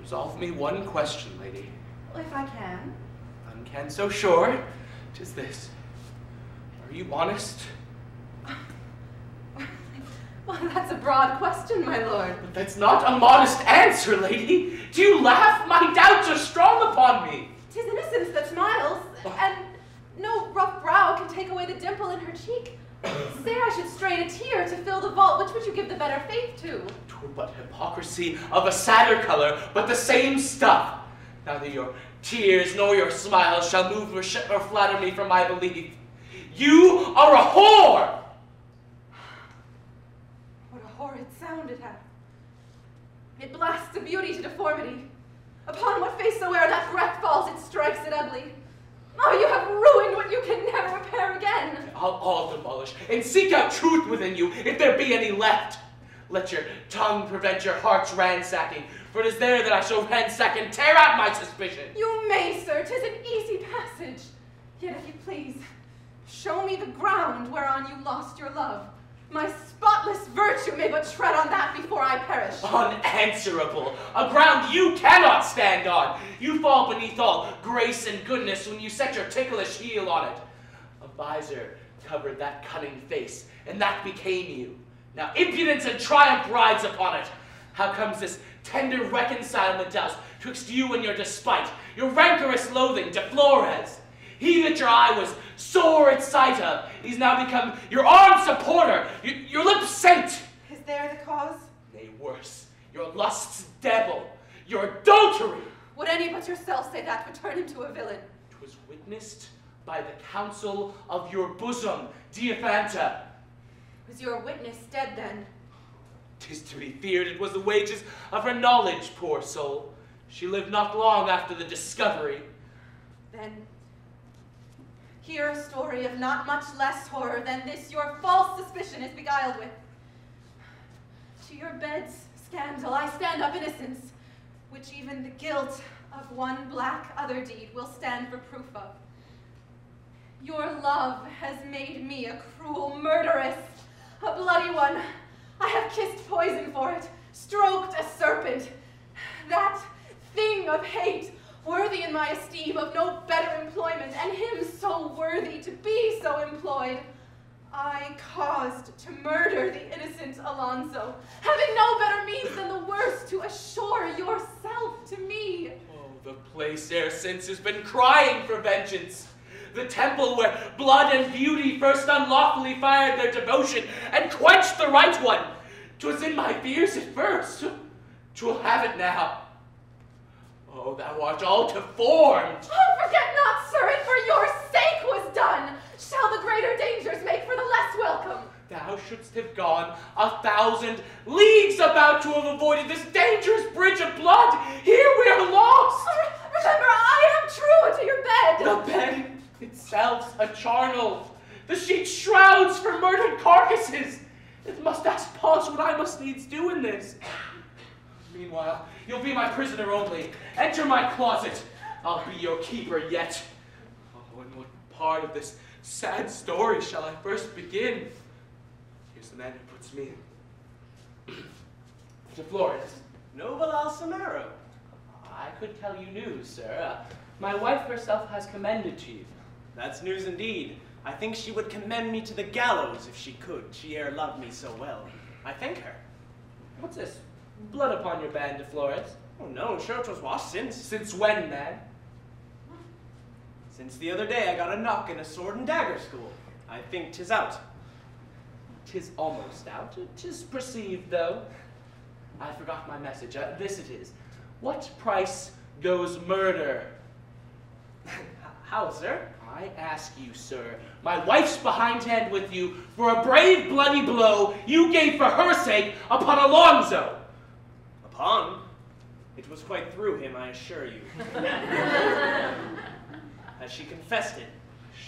resolve me one question, lady. Well, if I can. None can so sure. 'Tis this. Are you honest? Well, that's a broad question, my lord. But that's not a modest answer, lady. Do you laugh? My doubts are strong upon me. 'Tis innocence that smiles, and no rough brow can take away the dimple in her cheek. Say I should strain a tear to fill the vault, which would you give the better faith to? 'Twere but hypocrisy of a sadder color, but the same stuff. Neither your tears nor your smiles shall move or flatter me from my belief. You are a whore! What a horrid sound it hath. It blasts a beauty to deformity. Upon what face soe'er that breath falls, it strikes it ugly. Oh, you have ruined what you can never repair again. I'll demolish and seek out truth within you, if there be any left. Let your tongue prevent your heart's ransacking, for it is there that I shall ransack and tear out my suspicion. You may, sir, 'tis an easy passage. Yet if you please, show me the ground whereon you lost your love. My spotless virtue may but tread on that before I perish. Unanswerable, a ground you cannot stand on. You fall beneath all grace and goodness when you set your ticklish heel on it. A visor covered that cunning face, and that became you. Now impudence and triumph rides upon it. How comes this tender reconcilement else twixt you and your despite, your rancorous loathing to Flores? He that your eye was sore at sight of, he's now become your armed supporter, your lips saint. Is there the cause? Nay, worse, your lust's devil, your adultery. Would any but yourself say that would turn him to a villain? 'Twas witnessed by the counsel of your bosom, Diaphanta. Was your witness dead then? 'Tis to be feared it was the wages of her knowledge, poor soul. She lived not long after the discovery. Then hear a story of not much less horror than this your false suspicion is beguiled with. To your bed's scandal I stand up innocence, which even the guilt of one black other deed will stand for proof of. Your love has made me a cruel murderess, a bloody one. I have kissed poison for it, stroked a serpent. That thing of hate, worthy in my esteem of no better employment, and him so worthy to be so employed, I caused to murder the innocent Alonzo, having no better means than the worst to assure yourself to me. Oh, the place e'er since has been crying for vengeance. The temple where blood and beauty first unlawfully fired their devotion and quenched the right one. 'Twas in my fears at first. 'Twill have it now. Oh, thou art all deformed. Oh, forget not, sir, it for your sake was done. Shall the greater dangers make for the less welcome? Thou shouldst have gone 1,000 leagues about to have avoided this dangerous bridge of blood. Here we are lost. Remember, I am true to your bed. The bed itself's a charnel. The sheet shrouds for murdered carcasses. It must ask pause what I must needs do in this. Meanwhile, you'll be my prisoner only. Enter my closet. I'll be your keeper yet. Oh, and what part of this sad story shall I first begin? Here's the man who puts me in. To Florence. Noble Alsemero. I could tell you news, sir. My wife herself has commended to you. That's news indeed. I think she would commend me to the gallows if she could. She ere loved me so well. I thank her. What's this? Blood upon your band, De Flores? Oh no, sure 'twas washed since. Since when, man? Since the other day I got a knock in a sword and dagger school. I think 'tis out. 'Tis almost out. 'Tis perceived, though. I forgot my message. This it is. What price goes murder? How, sir? I ask you, sir. My wife's behindhand with you for a brave bloody blow you gave for her sake upon Alonzo. Upon? It was quite through him, I assure you. Has she confessed it?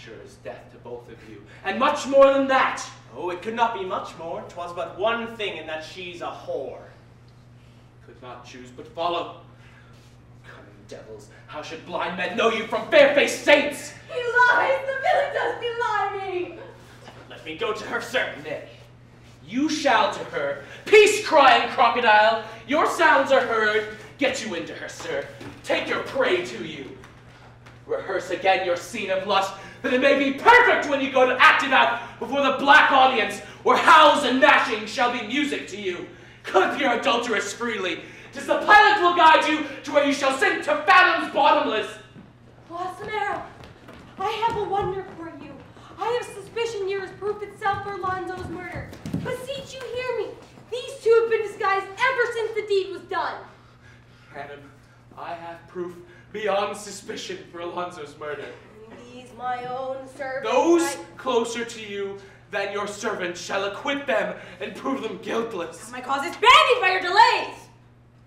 Sure as death to both of you. And much more than that. Oh, it could not be much more. 'Twas but one thing, and that she's a whore. Could not choose but follow. Cunning devils, how should blind men know you from fair-faced saints? He lies! The villain does belie me! Let me go to her, sir. Nay, you shall to her. Peace, crying crocodile! Your sounds are heard. Get you into her, sir. Take your prey to you. Rehearse again your scene of lust, that it may be perfect when you go to act it out before the black audience, where howls and gnashing shall be music to you. Clip your adulteress freely. 'Tis the pilot will guide you to where you shall sink to fathoms bottomless. Alsemero, I have a wonder for you. I have suspicion here is proof itself for Alonzo's murder. Beseech you hear me. These two have been disguised ever since the deed was done. Madam, I have proof beyond suspicion for Alonzo's murder. These my own servants. Those closer to you than your servants shall acquit them and prove them guiltless. My cause is bandied by your delays.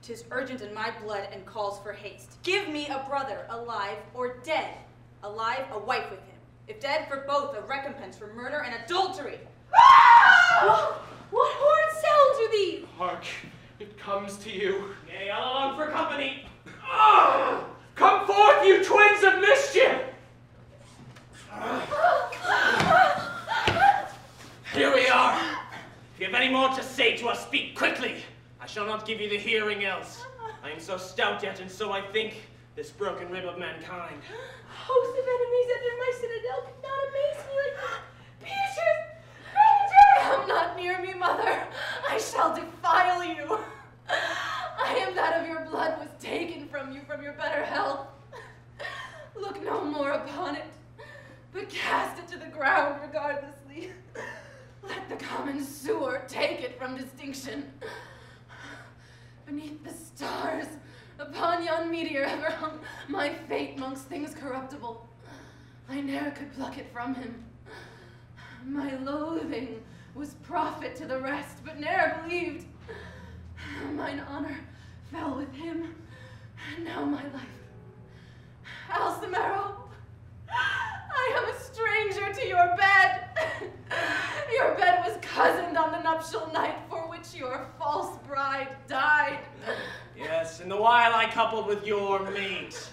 'Tis urgent in my blood and calls for haste. Give me a brother, alive or dead. Alive, a wife with him. If dead, for both, a recompense for murder and adultery. Ah! What horrid sounds are these? Hark, it comes to you. Yea, all along for company. Oh! Come forth, you twins of mischief! Here we are. If you have any more to say to us, speak quickly. I shall not give you the hearing else. I am so stout yet, and so I think, this broken rib of mankind. Host of enemies under my citadel could not amaze me like Beatrice! Beatrice! Come not near me, mother. I shall defile you. I am that of your blood was taken from you from your better health. Look no more upon it, but cast it to the ground regardlessly. Let the common sewer take it from distinction. Beneath the stars, upon yon meteor ever hung my fate mongst things corruptible. I ne'er could pluck it from him. My loathing was profit to the rest, but ne'er believed. Mine honor fell with him, and now my life. Alsemero, I am a stranger to your bed. Your bed was cozened on the nuptial night for which your false bride died. Yes, and the while I coupled with your mate.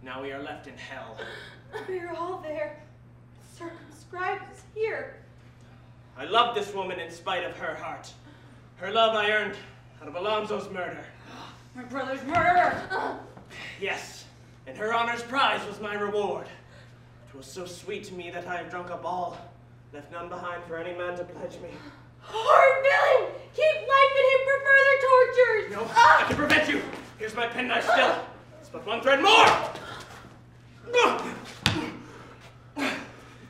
Now we are left in hell. We are all there. Circumscribed is here. I loved this woman in spite of her heart. Her love I earned out of Alonzo's murder. My brother's murderer! Yes, and her honor's prize was my reward. It was so sweet to me that I have drunk up all, left none behind for any man to pledge me. Hard villain! Keep life in him for further tortures! No, I can prevent you. Here's my penknife still. It's but one thread more.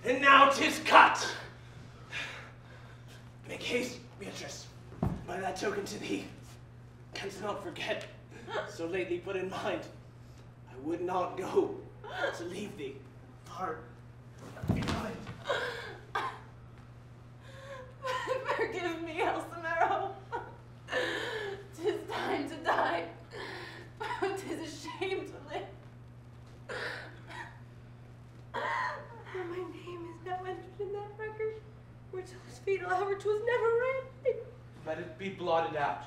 And now 'tis cut. Make haste, Beatrice. By that token to thee, canst not forget, so lately put in mind, I would not go to leave thee far behind. Forgive me, Alsemero. 'Tis time to die. 'Tis a shame to live. My name is now entered in that record, where till this fatal hour 'twas never read. Let it be blotted out,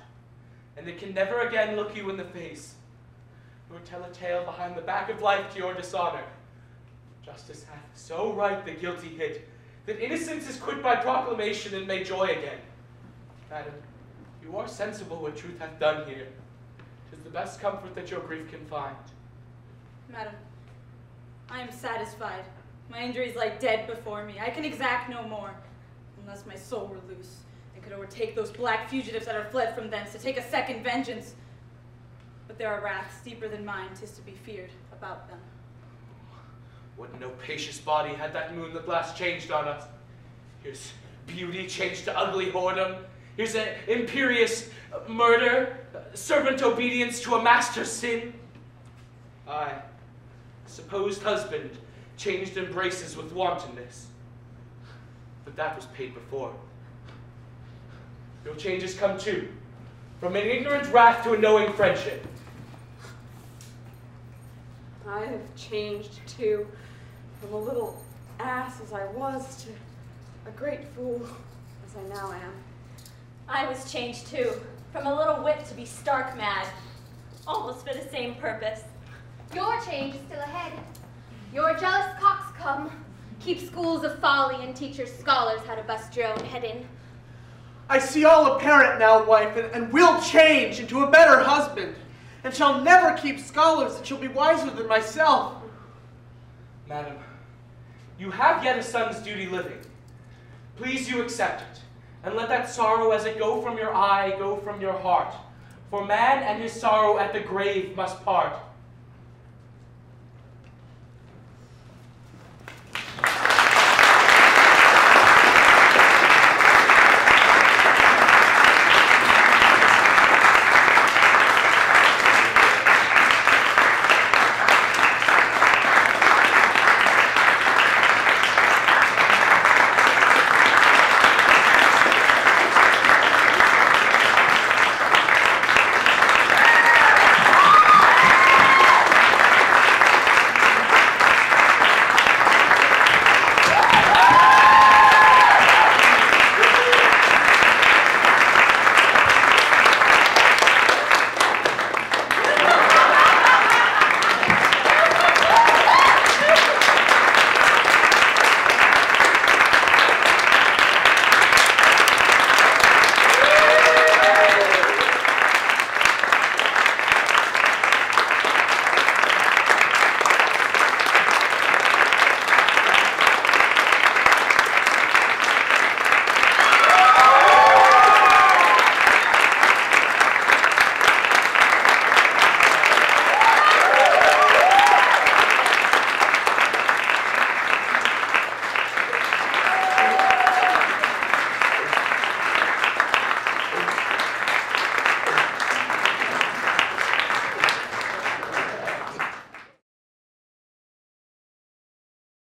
and it can never again look you in the face. nor tell a tale behind the back of life to your dishonor. Justice hath so right the guilty hit, that innocence is quit by proclamation and may joy again. Madam, you are sensible what truth hath done here. 'Tis the best comfort that your grief can find. Madam, I am satisfied. My injuries lie dead before me. I can exact no more, unless my soul were loose, and could overtake those black fugitives that are fled from thence to take a second vengeance. But there are wraths deeper than mine, 'tis to be feared, about them. What an opacious body had that moon that last changed on us. Here's beauty changed to ugly whoredom. Here's an imperious murder, servant obedience to a master's sin. Aye, supposed husband changed embraces with wantonness. But that was paid before. Your changes come too, from an ignorant wrath to a knowing friendship. I have changed too, from a little ass as I was to a great fool as I now am. I was changed too, from a little wit to be stark mad, almost for the same purpose. Your change is still ahead. Your jealous coxcomb. Keep schools of folly and teach your scholars how to bust your own head in. I see all apparent now, wife, and will change into a better husband, and shall never keep scholars that shall be wiser than myself. Madam, you have yet a son's duty living. Please you accept it, and let that sorrow as it go from your eye go from your heart. For man and his sorrow at the grave must part.